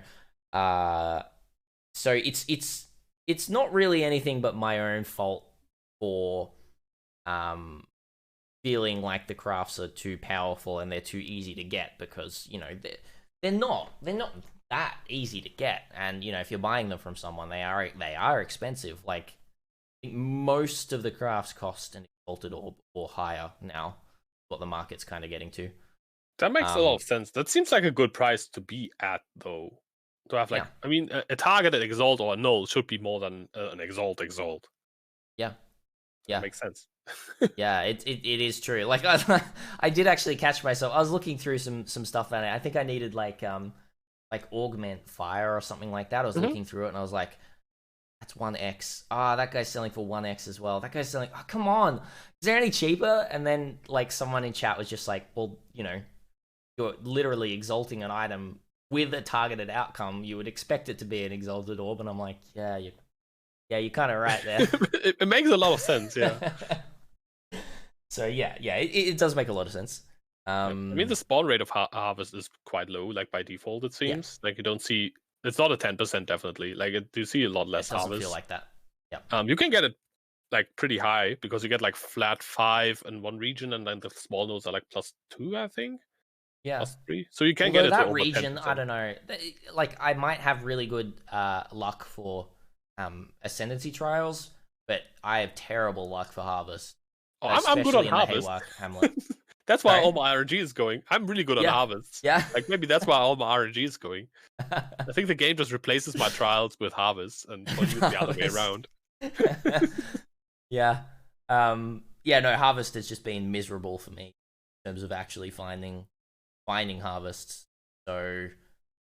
A: so it's not really anything but my own fault for feeling like the crafts are too powerful and they're too easy to get, because you know they're not that easy to get. And you know, if you're buying them from someone, they are expensive. Like I think most of the crafts cost an exalted orb or higher now, what the market's kind of getting to.
B: That makes a lot of sense. That seems like a good price to be at, though. To have like, I mean, a targeted exalt or a null should be more than an exalt.
A: Yeah,
B: that makes sense.
A: Yeah, it is true. Like I did actually catch myself. I was looking through some stuff, and I think I needed like augment fire or something like that. I was looking through it and I was like, that's 1x. That guy's selling for 1x as well. That guy's selling, come on. Is there any cheaper? And then like someone in chat was just like, well, you know, you're literally exalting an item with a targeted outcome. You would expect it to be an exalted orb. And I'm like, yeah, you're kind of right there.
B: It makes a lot of sense, yeah.
A: So yeah, it does make a lot of sense.
B: I mean, the spawn rate of harvest is quite low, like by default, it seems. Like you don't see, it's not a 10% definitely. Like you see a lot less harvest.
A: It doesn't feel like that. Yeah.
B: You can get it like pretty high because you get like flat 5 in one region, and then the small nodes are like +2, I think.
A: Yeah.
B: +3. So you can get it
A: that
B: to
A: region.
B: 10%.
A: I don't know. Like I might have really good luck for ascendancy trials, but I have terrible luck for harvest.
B: I'm good on harvest. That's why all my RNG is going. I'm really good on harvests.
A: Yeah.
B: Like maybe that's why all my RNG is going. I think the game just replaces my trials with harvests and the other way around.
A: Yeah. No, harvest has just been miserable for me in terms of actually finding harvests. So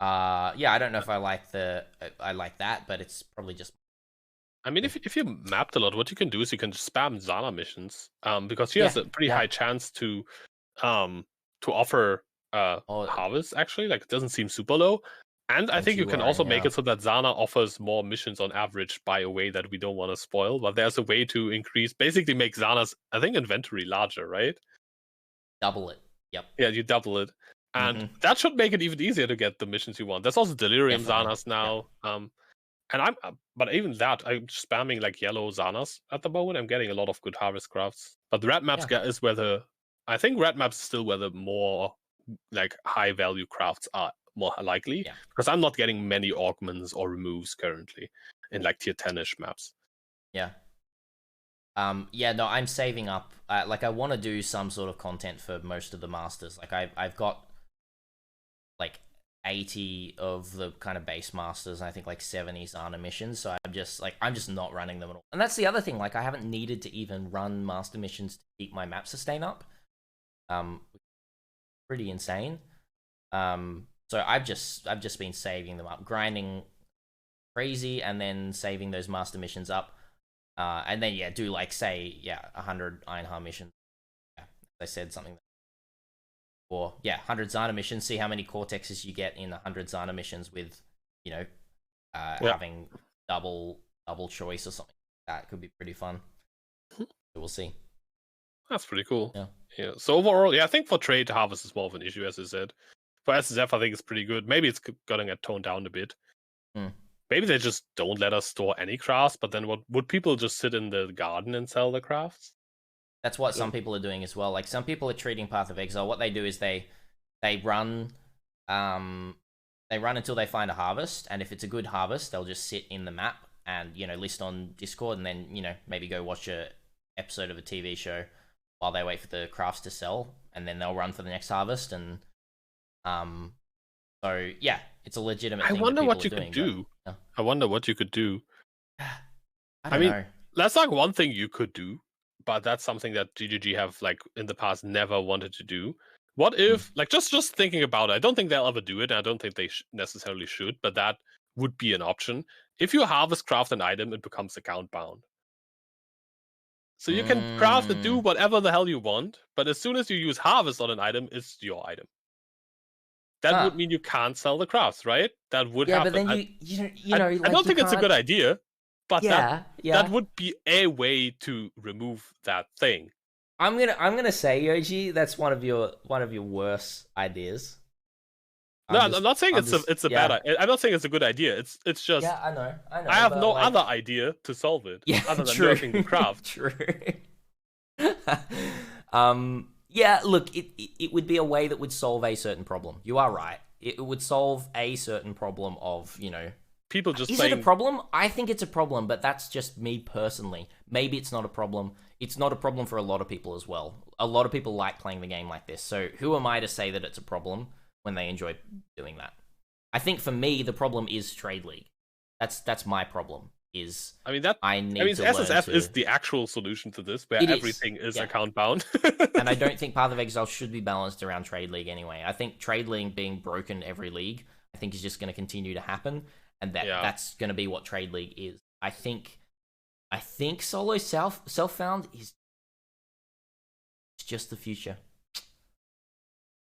A: I don't know if I like that, but it's probably just,
B: I mean, if you mapped a lot, what you can do is you can just spam Zana missions, because she has a pretty high chance to offer harvest. Actually, like it doesn't seem super low, and I think you can also make it so that Zana offers more missions on average by a way that we don't want to spoil. But there's a way to basically make Zana's, I think, inventory larger, right?
A: Double it. Yep.
B: Yeah, you double it, and that should make it even easier to get the missions you want. There's also Delirium Zanas now. And but even that, I'm spamming like yellow Zanas at the moment. I'm getting a lot of good harvest crafts. But the red maps is where I think red maps is still where the more like high value crafts are more likely.
A: Yeah.
B: Because I'm not getting many augments or removes currently in like tier 10ish maps.
A: Yeah. No, I'm saving up. Like I want to do some sort of content for most of the masters. Like I've got like 80 of the kind of base masters, and I think like 70 Zana missions. So I'm just not running them at all. And that's the other thing. Like I haven't needed to even run master missions to keep my map sustain up. Pretty insane. So I've just been saving them up, grinding crazy, and then saving those master missions up. And then do like say 100 Einhar missions. Yeah, as I said, something. Or 100 Zana missions. See how many cortexes you get in 100 Zana missions with, you know, having double choice or something like that. Could be pretty fun. So we'll see.
B: That's pretty cool.
A: Yeah.
B: So overall, I think for trade, harvest is more of an issue, as I said. For SSF, I think it's pretty good. Maybe it's gonna get toned down a bit. maybe they just don't let us store any crafts. But then, what would people just sit in the garden and sell the crafts?
A: That's what some people are doing as well. Like some people are treating Path of Exile. What they do is they run until they find a harvest, and if it's a good harvest, they'll just sit in the map and list on Discord, and then maybe go watch a episode of a TV show while they wait for the crafts to sell, and then they'll run for the next harvest. And so yeah, it's a legitimate thing.
B: I wonder what you
A: could
B: do. I wonder what you could do.
A: I mean, know.
B: That's like one thing you could do, but that's something that GGG have like in the past never wanted to do. What if, like, just thinking about it, I don't think they'll ever do it. I don't think they necessarily should, but that would be an option. If you harvest craft an item, it becomes account bound. So you can craft and do whatever the hell you want, but as soon as you use harvest on an item, it's your item. That would mean you can't sell the crafts, right? That would happen.
A: Yeah, but then I
B: don't think it's a good idea, but that
A: that
B: would be a way to remove that thing.
A: I'm gonna say, Yoji, that's one of your worst ideas.
B: I'm not saying it's a bad idea. I'm not saying it's a good idea. It's just
A: I know.
B: I have no other idea to solve it other than nerfing the craft.
A: True. Yeah, look, it would be a way that would solve a certain problem. You are right. It would solve a certain problem of,
B: people just
A: Is it a problem? I think it's a problem, but that's just me personally. Maybe it's not a problem. It's not a problem for a lot of people as well. A lot of people like playing the game like this. So who am I to say that it's a problem when they enjoy doing that? I think for me, the problem is Trade League. That's my problem.
B: SSF is the actual solution to this, where everything is account bound.
A: And I don't think Path of Exile should be balanced around Trade League anyway. I think Trade League being broken every league, I think is just going to continue to happen, and that's going to be what Trade League is. I think solo self-found is just the future.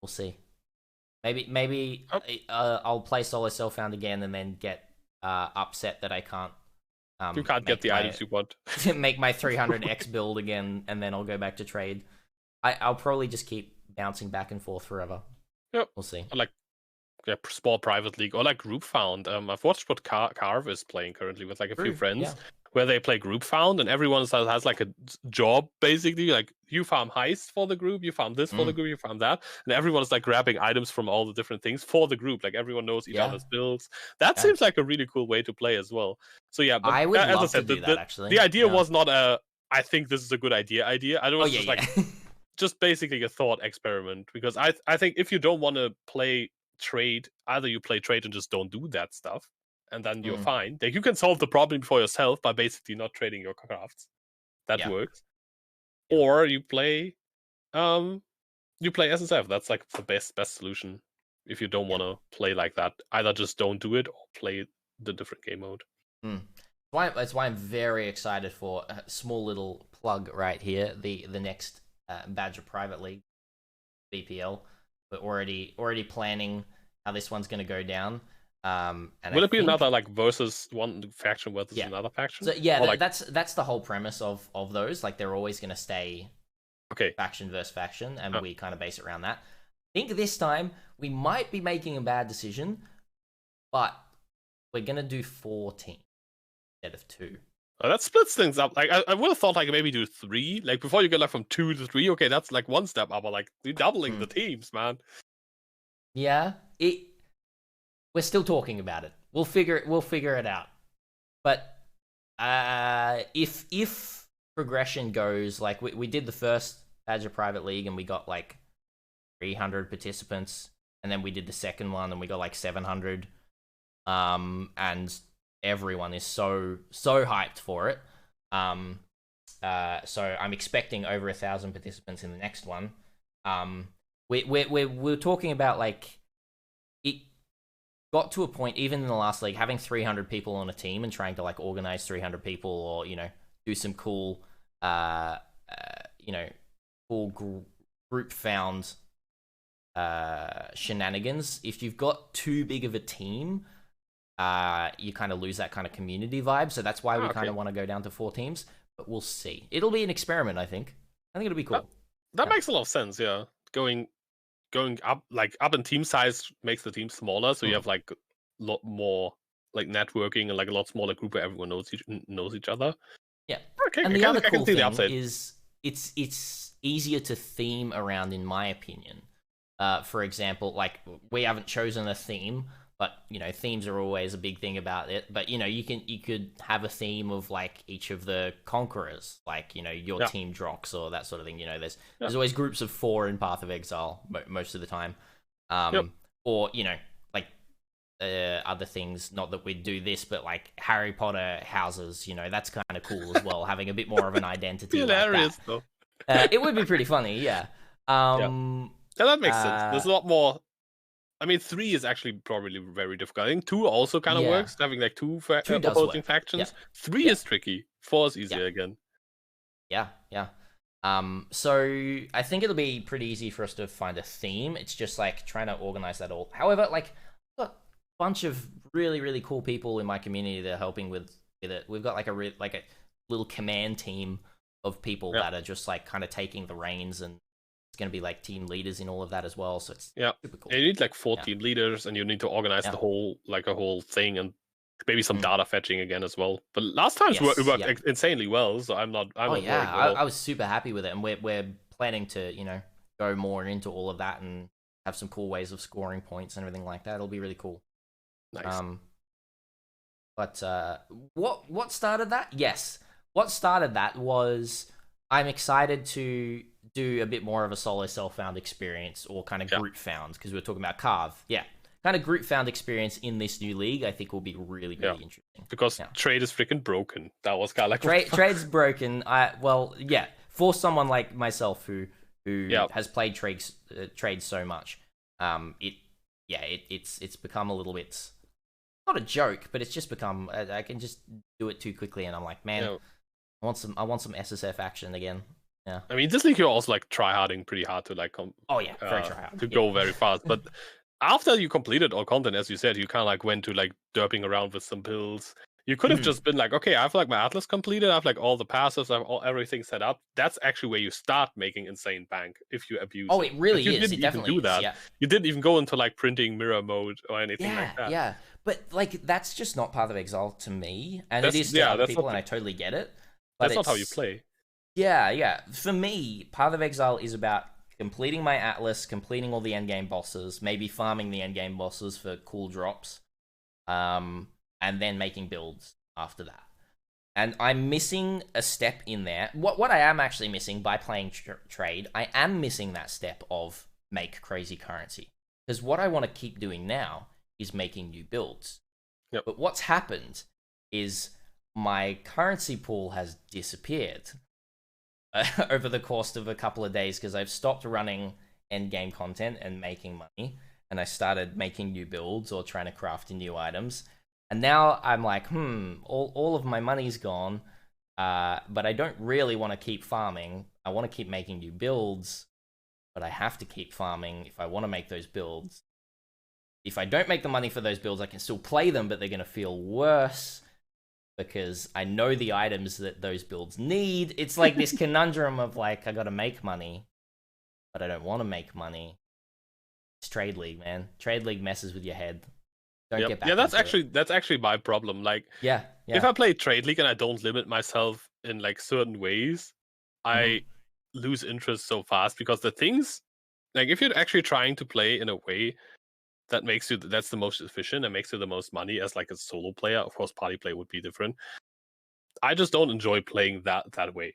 A: We'll see. Maybe I'll play solo self-found again and then get upset that I can't.
B: You can't get the items you want.
A: Make my 300x build again, and then I'll go back to trade. I'll probably just keep bouncing back and forth forever.
B: Yep.
A: We'll see.
B: Or small private league, or like group found. I've watched what Carve is playing currently with like a few friends, where they play group found, and everyone has like a job basically. Like you farm heists for the group, you farm this for the group, you farm that, and everyone's like grabbing items from all the different things for the group. Like everyone knows each other's builds. That seems like a really cool way to play as well. So yeah, but
A: I would love to do that actually.
B: The idea was not I think this is a good idea. I don't was just like just basically a thought experiment, because I think if you don't want to play trade, either you play trade and just don't do that stuff, and then you're fine. Like you can solve the problem for yourself by basically not trading your crafts. That works. Or you play SSF. That's like the best solution if you don't want to play like that. Either just don't do it or play the different game mode.
A: That's why I'm very excited for a small little plug right here. The next Badger Private League, BPL. We're already planning how this one's going to go down. And
B: will it be another like versus one faction versus another faction?
A: So that's the whole premise of those. Like they're always going to stay faction versus faction, and we kind of base it around that. I think this time we might be making a bad decision, but we're going to do 4 teams instead of 2.
B: Oh, that splits things up. Like I would have thought like maybe do 3. Like before you get like from 2 to 3, okay, that's like one step up. But like you're doubling the teams, man.
A: Yeah, we're still talking about it. We'll figure it out. But if progression goes like we did the first Badger Private League and we got like 300 participants, and then we did the second one and we got like 700, and everyone is so hyped for it. So I'm expecting over 1,000 participants in the next one. We're talking about like it got to a point even in the last league having 300 people on a team and trying to like organize 300 people, or do some cool group found shenanigans. If you've got too big of a team, you kind of lose that kind of community vibe. So that's why we kind of want to go down to 4 teams. But we'll see. It'll be an experiment, I think. I think it'll be cool.
B: That makes a lot of sense, yeah. Going up in team size makes the team smaller, so you have like a lot more like networking and like a lot smaller group where everyone knows each other.
A: Yeah.
B: Okay,
A: And
B: I
A: the other
B: can
A: cool
B: see the
A: thing
B: upside.
A: is it's easier to theme around, in my opinion. For example, like we haven't chosen a theme, but themes are always a big thing about it. But you could have a theme of like each of the conquerors, like your team Drox or that sort of thing. There's always groups of 4 in Path of Exile most of the time. Or like other things. Not that we'd do this, but like Harry Potter houses. That's kind of cool as well. Having a bit more of an identity like
B: Hilarious,
A: that.
B: though.
A: It would be pretty funny, yeah.
B: Yeah, that makes sense. There's a lot more. I mean, 3 is actually probably very difficult. I think 2 also kind of works, having like 2
A: does
B: opposing
A: work.
B: factions.
A: Yeah.
B: 3 is tricky. 4 is easier again.
A: Yeah. So I think it'll be pretty easy for us to find a theme. It's just like trying to organize that all. However, like I've got a bunch of really, really cool people in my community that are helping with it. We've got like a little command team of people that are just like kind of taking the reins, and it's going to be like team leaders in all of that as well. So it's super cool.
B: And you need like 14 leaders, and you need to organize the whole thing, and maybe some data fetching again as well. But last time it worked insanely well, so I'm not worried at all.
A: I was super happy with it, and we're planning to go more into all of that and have some cool ways of scoring points and everything like that. It'll be really cool.
B: Nice.
A: But what started that? Yes, what started that was I'm excited to do a bit more of a solo self-found experience, or kind of group found, because we were talking about Carve. Yeah, kind of group found experience in this new league, I think will be really, really interesting.
B: Because trade is freaking broken. That was kind of like
A: trade's broken. For someone like myself who has played trade so much, it's become a little bit, not a joke, but it's just become I can just do it too quickly, and I'm like, man, I want some SSF action again. Yeah.
B: I mean, this league you're also like try-harding pretty hard to like
A: very try-hard
B: to go very fast. But after you completed all content, as you said, you kind of like went to like derping around with some builds. You could have just been like, okay, I have like my Atlas completed, I have like all the passives, I have everything set up. That's actually where you start making insane bank if you abuse it.
A: It really
B: is. You
A: is.
B: didn't even do that.
A: Yeah.
B: You didn't even go into like printing mirror mode or anything like that.
A: Yeah, but like that's just not Path of Exile to me, and it is to other people, and I totally get it. But
B: that's not how you play.
A: Yeah. For me, Path of Exile is about completing my Atlas, completing all the endgame bosses, maybe farming the endgame bosses for cool drops, and then making builds after that. And I'm missing a step in there. What I am actually missing by playing trade, I am missing that step of make crazy currency. Because what I want to keep doing now is making new builds. But what's happened is my currency pool has disappeared over the course of a couple of days, because I've stopped running endgame content and making money, and I started making new builds or trying to craft new items. And now I'm like, all of my money's gone, but I don't really want to keep farming. I want to keep making new builds, but I have to keep farming if I want to make those builds. If I don't make the money for those builds, I can still play them, but they're going to feel worse because I know the items that those builds need. It's like this conundrum of like, I got to make money, but I don't want to make money. It's Trade League, man. Trade League messes with your head. Don't get back
B: that's actually my problem. Like, if I play Trade League and I don't limit myself in like certain ways, I lose interest so fast, because the things, like if you're actually trying to play in a way that makes you, that's the most efficient and makes you the most money as like a solo player, of course party play would be different. I just don't enjoy playing that way.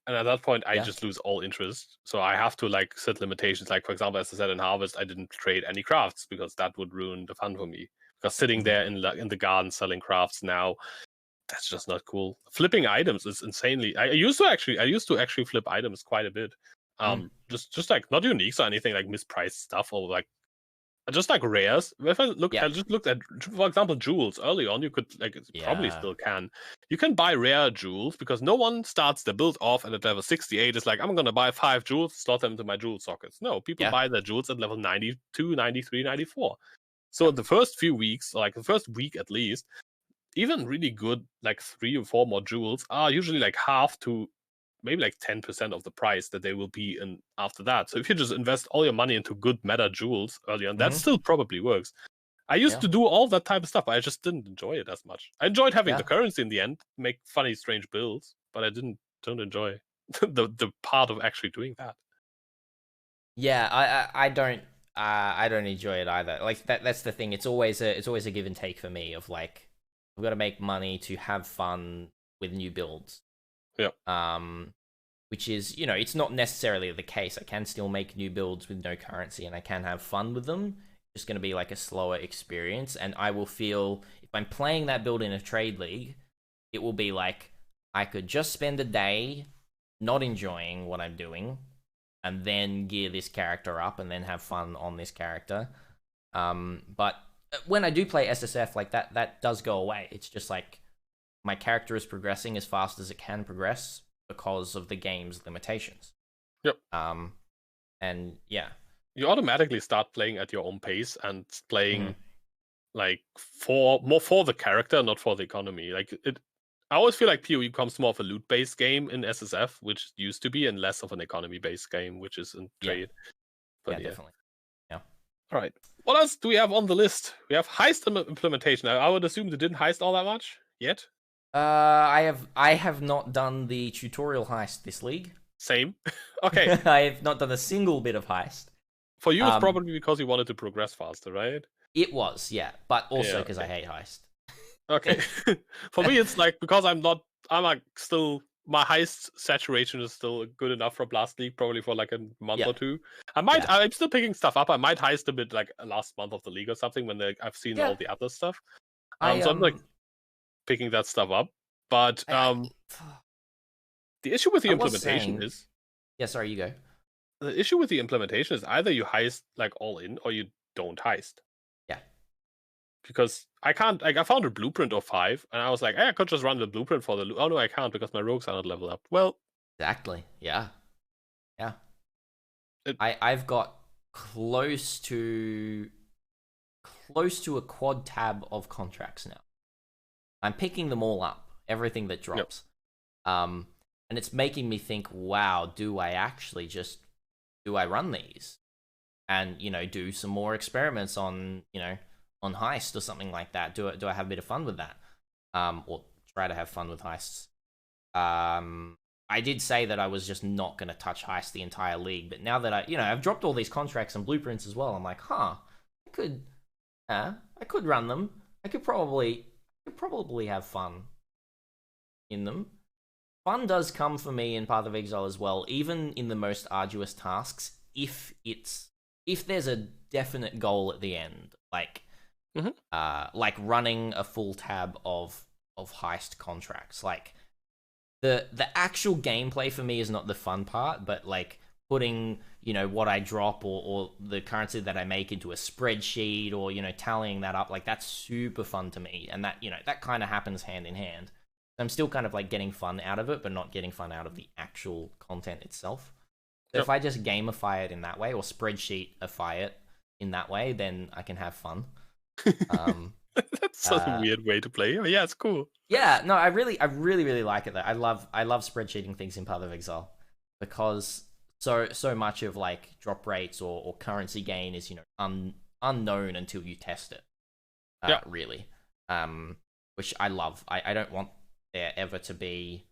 B: And at that point, I just lose all interest. So I have to like set limitations. Like, for example, as I said in Harvest, I didn't trade any crafts because that would ruin the fun for me. Because sitting there in the garden selling crafts now, that's just not cool. Flipping items is insanely. I used to actually flip items quite a bit. Just like not uniques or anything, like mispriced stuff, or like just like rares. If I just looked at, for example, jewels. Early on, you could probably still can. You can buy rare jewels because no one starts their build off at level 68. It's like, I'm gonna buy 5 jewels, slot them into my jewel sockets. No, people buy their jewels at level 92, 93, 94. So the first few weeks, like the first week at least, even really good like 3 or 4 more jewels are usually like half to maybe like 10% of the price that they will be in after that. So if you just invest all your money into good meta jewels early on, that still probably works. I used to do all that type of stuff. I just didn't enjoy it as much. I enjoyed having the currency in the end, make funny, strange builds, but I don't enjoy the part of actually doing that.
A: Yeah, I don't enjoy it either. Like that's the thing. It's always a give and take for me of like I've got to make money to have fun with new builds.
B: Yeah.
A: Which is, it's not necessarily the case. I can still make new builds with no currency and I can have fun with them. It's going to be like a slower experience, and I will feel if I'm playing that build in a trade league, it will be like I could just spend a day not enjoying what I'm doing and then gear this character up and then have fun on this character. But when I do play SSF, like that does go away. It's just like my character is progressing as fast as it can progress because of the game's limitations.
B: Yep.
A: And yeah.
B: You automatically start playing at your own pace and playing like more for the character, not for the economy. Like I always feel like PoE becomes more of a loot-based game in SSF, which used to be, and less of an economy-based game, which is in trade.
A: But definitely. Yeah.
B: All right. What else do we have on the list? We have heist implementation. I would assume they didn't heist all that much yet.
A: I have not done the tutorial heist this league.
B: Same. Okay.
A: I have not done a single bit of heist.
B: For you, it's probably because you wanted to progress faster, right?
A: It was, yeah, but also because I hate heist.
B: Okay. For me, it's like because I'm like still, my heist saturation is still good enough from last league, probably for like a month or two. I'm still picking stuff up. I might heist a bit like last month of the league or something when I've seen all the other stuff. So I'm like picking that stuff up. But the issue with the implementation is...
A: Yeah, sorry, you go.
B: The issue with the implementation is either you heist like all in or you don't heist.
A: Yeah.
B: Because I can't, like, I found a blueprint of 5 and I was like, hey, I could just run the blueprint for the... Oh no, I can't because my rogues are not leveled up. Well...
A: Exactly, yeah. Yeah. I've got close to a quad tab of contracts now. I'm picking them all up, everything that drops. Yep. And it's making me think, wow, do I run these? And, do some more experiments on, on heist or something like that. Do I have a bit of fun with that? Or try to have fun with heists. I did say that I was just not going to touch heist the entire league, but now that I've dropped all these contracts and blueprints as well, I'm like, I could run them. I could probably have fun in them. Fun does come for me in Path of Exile as well, even in the most arduous tasks, if there's a definite goal at the end, like running a full tab of heist contracts. Like the actual gameplay for me is not the fun part, but like putting what I drop or the currency that I make into a spreadsheet or tallying that up, like that's super fun to me, and that that kind of happens hand in hand. I'm still kind of like getting fun out of it, but not getting fun out of the actual content itself. So if I just gamify it in that way or spreadsheet-ify it in that way, then I can have fun.
B: That's such a weird way to play. Oh, yeah, it's cool.
A: Yeah, no, I really like it though. I love spreadsheeting things in Path of Exile because so much of like drop rates or currency gain is unknown until you test it. Really, which I love. I don't want there ever to be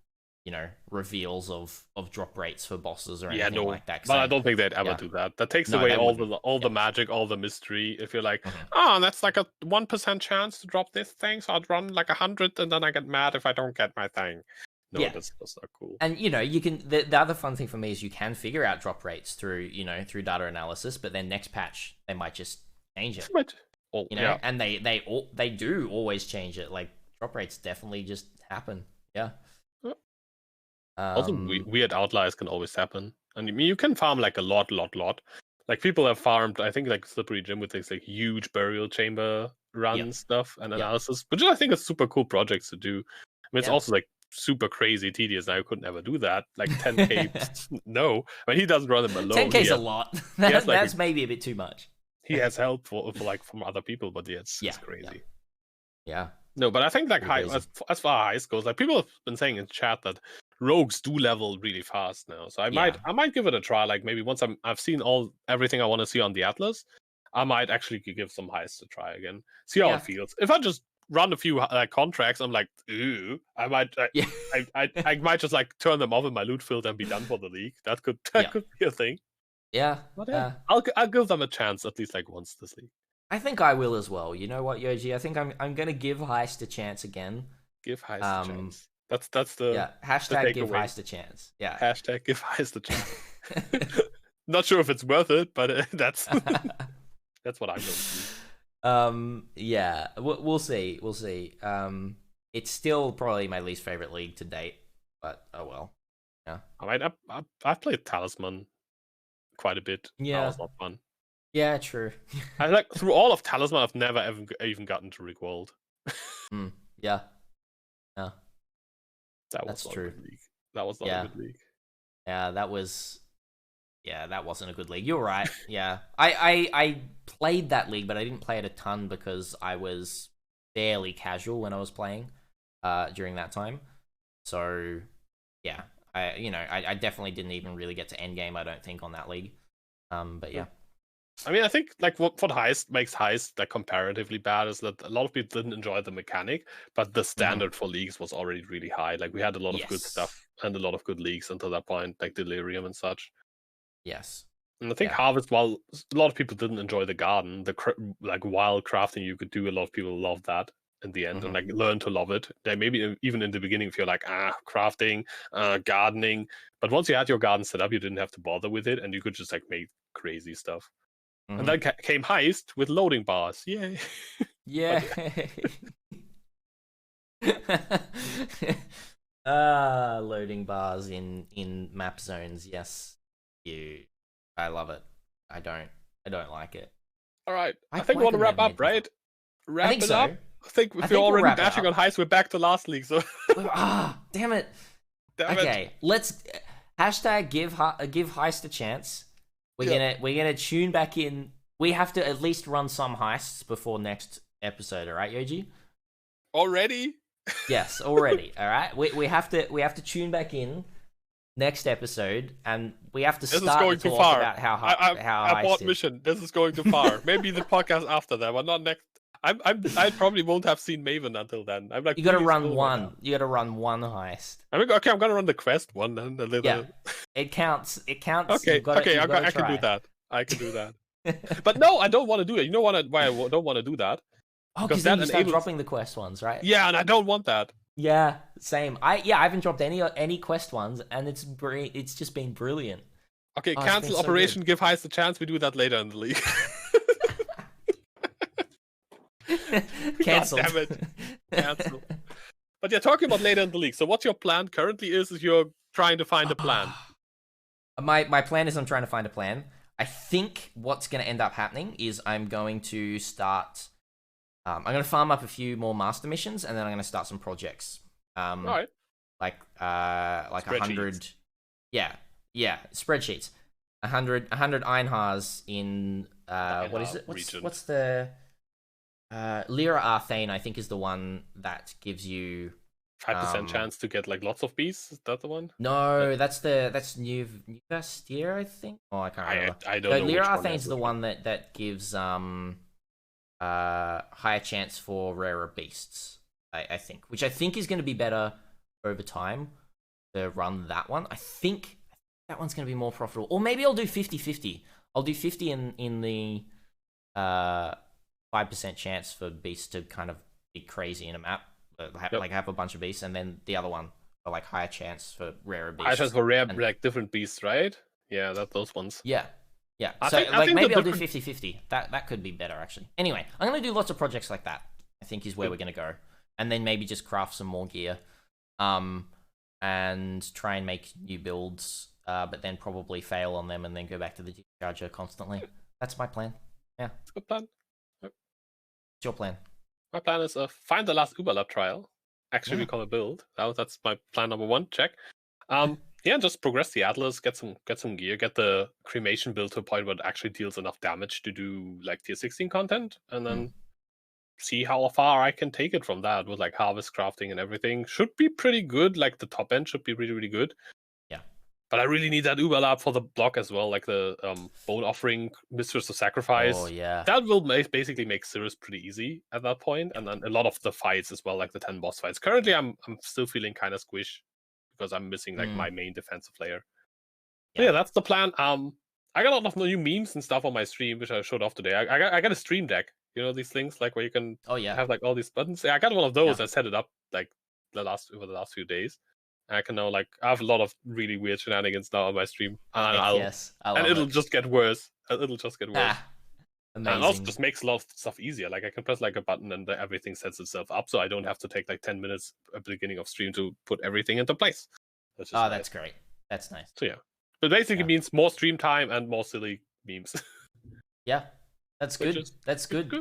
A: reveals of drop rates for bosses or anything like that.
B: But I don't think they'd ever do that. That takes away all the magic, all the mystery. If you're like, that's like a 1% chance to drop this thing, so I'd run like 100 and then I get mad if I don't get my thing. No, that's not cool.
A: And you can the other fun thing for me is you can figure out drop rates through through data analysis, but then next patch they might just change it. And they do always change it. Like drop rates definitely just happen. Yeah.
B: Also, weird outliers can always happen. And I mean, you can farm like a lot. Like people have farmed, I think, like Slippery Jim with this like huge burial chamber run stuff and analysis, which I think is super cool projects to do. I mean, it's also like super crazy tedious. I could never do that. Like 10k, no. I mean, he doesn't run them alone.
A: 10k's a lot. That's maybe a bit too much.
B: He has help for like from other people, but it's crazy.
A: Yeah.
B: No, but I think like as far as heist goes, like people have been saying in chat that rogues do level really fast now. So I might give it a try. Like maybe once I've seen everything I want to see on the Atlas, I might actually give some heists a try again. See how
A: Yeah.
B: it feels. If I just run a few contracts, I'm like, ooh, I might,
A: Yeah.
B: I might just like turn them off in my loot filter and be done for the league. That could
A: Yeah.
B: could be a thing.
A: Yeah.
B: But yeah, I'll give them a chance at least like once this league.
A: I think I will as well. You know what, Yoji? I think I'm gonna give Heist a chance again.
B: Give Heist a chance. That's the
A: Hashtag give
B: takeaway.
A: Heist a chance. Yeah.
B: Hashtag give Heist a chance. Not sure if it's worth it, but that's that's what I'm going to do.
A: Yeah, we'll see. We'll see. It's still probably my least favorite league to date, but oh well. Yeah.
B: I mean, I've played Talisman quite a bit.
A: Yeah.
B: That was not fun.
A: Yeah, true.
B: I like through all of Talisman, I've never even gotten to Rick World.
A: Yeah. Yeah.
B: That's true. A good league. That was not a good league.
A: Yeah, that was. Yeah, that wasn't a good league. You're right. Yeah, I played that league, but I didn't play it a ton because I was fairly casual when I was playing during that time. So yeah, I definitely didn't even really get to Endgame. I don't think on that league. But yeah.
B: I mean, I think like what Heist makes Heist like comparatively bad is that a lot of people didn't enjoy the mechanic, but the standard for leagues was already really high. Like we had a lot of good stuff and a lot of good leagues until that point, like Delirium and such.
A: Yes.
B: And I think Harvest, while a lot of people didn't enjoy the garden, like wild crafting you could do, a lot of people loved that in the end and like learn to love it. They maybe even in the beginning feel like crafting, gardening, but once you had your garden set up, you didn't have to bother with it, and you could just like make crazy stuff. And then came Heist with loading bars. Yay!
A: Yeah. Loading bars in map zones. Yes. I love it. I don't like it.
B: All right. I think we want to wrap up, right? Wrap it up. I think if you're already bashing on Heist, we're back to last league. So
A: damn it. Okay, let's hashtag give Heist a chance. We're gonna tune back in. We have to at least run some heists before next episode, all right, Yoji?
B: Already?
A: Yes, already. All right. We have to tune back in next episode, and we have to start to talk about how
B: I bought mission. This is going too far. Maybe the podcast after that, but not next. I probably won't have seen Maven until then. I'm like,
A: you got to run one. Right, you got to run one heist.
B: I mean, okay, I'm gonna run the quest one then.
A: Yeah, it counts. It counts.
B: Okay, I can do that. I can do that. But no, I don't want to do it. You know why I don't want to do that?
A: Oh, because then you start dropping the quest ones, right?
B: Yeah, and I don't want that.
A: Yeah, same. I haven't dropped any quest ones, and it's just been brilliant.
B: Okay, cancel Operation Give Heist a chance. We do that later in the league.
A: Cancel.
B: Damn it. Cancel. But yeah, talking about later in the league. So what's your plan currently is you're trying to find a plan.
A: My plan is I'm trying to find a plan. I think what's going to end up happening is I'm going to start... I'm going to farm up a few more master missions, and then I'm going to start some projects.
B: All right.
A: Like 100... Yeah, spreadsheets. 100 Einhars in... what is it? What's the... Lyra Arthane, I think, is the one that gives you...
B: 5% chance to get like lots of bees. Is that the one?
A: No, that's New Vestia, I think. Oh, I can't remember.
B: I don't know.
A: Lyra Arthane's the one that gives higher chance for rarer beasts. I think, which I think is going to be better over time to run that one. I think that one's going to be more profitable, or maybe I'll do 50-50. I'll do 50 in the 5% chance for beasts to kind of be crazy in a map. Like have a bunch of beasts, and then the other one for like higher chance for rarer beasts.
B: Higher chance for rare, like different beasts, right? Yeah, those ones.
A: Yeah. So like maybe I'll do 50-50. That could be better actually. Anyway, I'm gonna do lots of projects like that. I think is where we're gonna go, and then maybe just craft some more gear, and try and make new builds. But then probably fail on them, and then go back to the charger constantly. That's my plan. Yeah.
B: It's a good plan.
A: What's your plan?
B: My plan is find the last Uberlab trial, actually become a build. That's my plan number 1. Check. Yeah, just progress the Atlas, get some gear, get the cremation build to a point where it actually deals enough damage to do like tier 16 content, and then see how far I can take it from that with like harvest crafting and everything. Should be pretty good. Like the top end should be really, really good.
A: Yeah.
B: But I really need that Uber lab for the block as well, like the bone offering, Mistress of Sacrifice.
A: Oh yeah.
B: That will basically make Cirrus pretty easy at that point, and then a lot of the fights as well, like the 10 boss fights. Currently, I'm still feeling kind of squish because I'm missing like my main defensive player. Yeah, that's the plan. I got a lot of new memes and stuff on my stream, which I showed off today. I got a stream deck. You know these things like where you can have like all these buttons. Yeah, I got one of those. I set it up like over the last few days. I can now like I have a lot of really weird shenanigans now on my stream, and it'll just get worse. It'll just get worse.
A: Amazing.
B: And it also just makes a lot of stuff easier. Like I can press like a button and everything sets itself up, so I don't have to take like 10 minutes at the beginning of stream to put everything into place.
A: That's nice. That's great. That's nice.
B: So yeah, but basically means more stream time and more silly memes.
A: Yeah, that's good. That's good.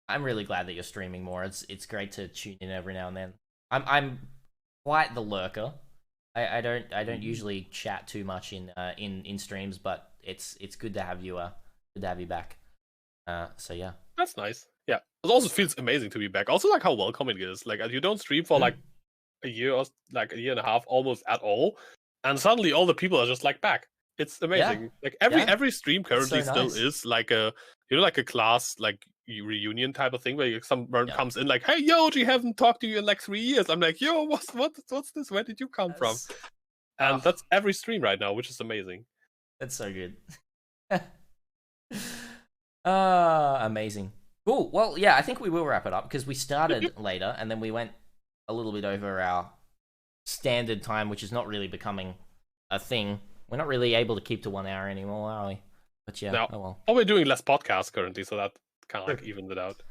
A: I'm really glad that you're streaming more. It's great to tune in every now and then. I'm quite the lurker. I don't usually chat too much in streams, but it's good to have you back. So yeah,
B: that's nice. Yeah, it also feels amazing to be back. Also, like how welcoming it is. Like you don't stream for like a year or like a year and a half almost at all, and suddenly all the people are just like back. It's amazing. Yeah. Like every stream currently still is like a like a class like reunion type of thing where someone comes in like, hey Yoji, haven't talked to you in like 3 years. I'm like, yo, what's this? Where did you come from? And that's every stream right now, which is amazing.
A: That's so good. Amazing. Cool. Well, yeah, I think we will wrap it up because we started later and then we went a little bit over our standard time, which is not really becoming a thing. We're not really able to keep to 1 hour anymore, are we? But yeah, oh well.
B: We're doing less podcasts currently, so that kind of like evens it out.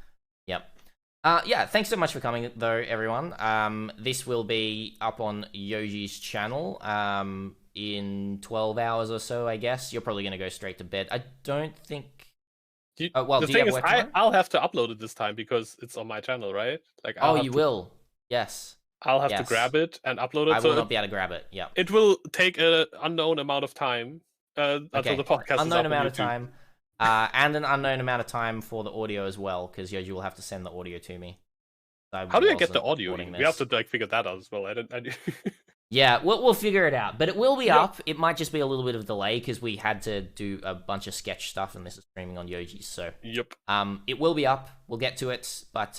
A: Yep. Yeah, thanks so much for coming, though, everyone. This will be up on Yoji's channel in 12 hours or so, I guess. You're probably going to go straight to bed. I don't think...
B: the thing is, I'll have to upload it this time because it's on my channel, right? Like,
A: you will? Yes.
B: I'll have to grab it and upload it.
A: I will not be able to grab it, yeah.
B: It will take an unknown amount of time until the podcast is up
A: unknown amount of time. And an unknown amount of time for the audio as well, because Yoji will have to send the audio to me. So
B: how do I get the audio? We have to like figure that out as well.
A: Yeah, we'll figure it out. But it will be up. It might just be a little bit of delay because we had to do a bunch of sketch stuff, and this is streaming on Yoji's. So it will be up. We'll get to it. But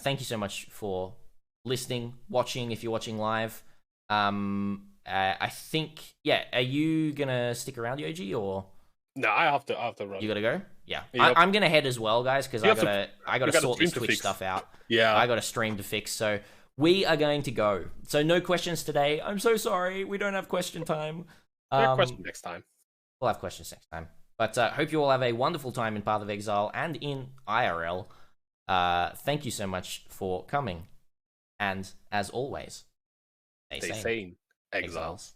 A: thank you so much for listening, watching. If you're watching live, I think Are you gonna stick around, Yoji, or?
B: No, I have to run.
A: You gotta go? Yeah. I'm gonna head as well, guys, because I gotta sort this Twitch stuff out.
B: Yeah.
A: I got a stream to fix, so we are going to go. So no questions today. I'm so sorry. We don't have question time.
B: We'll have questions next time.
A: We'll have questions next time. But hope you all have a wonderful time in Path of Exile and in IRL. Thank you so much for coming. And as always, stay sane.
B: Exiles.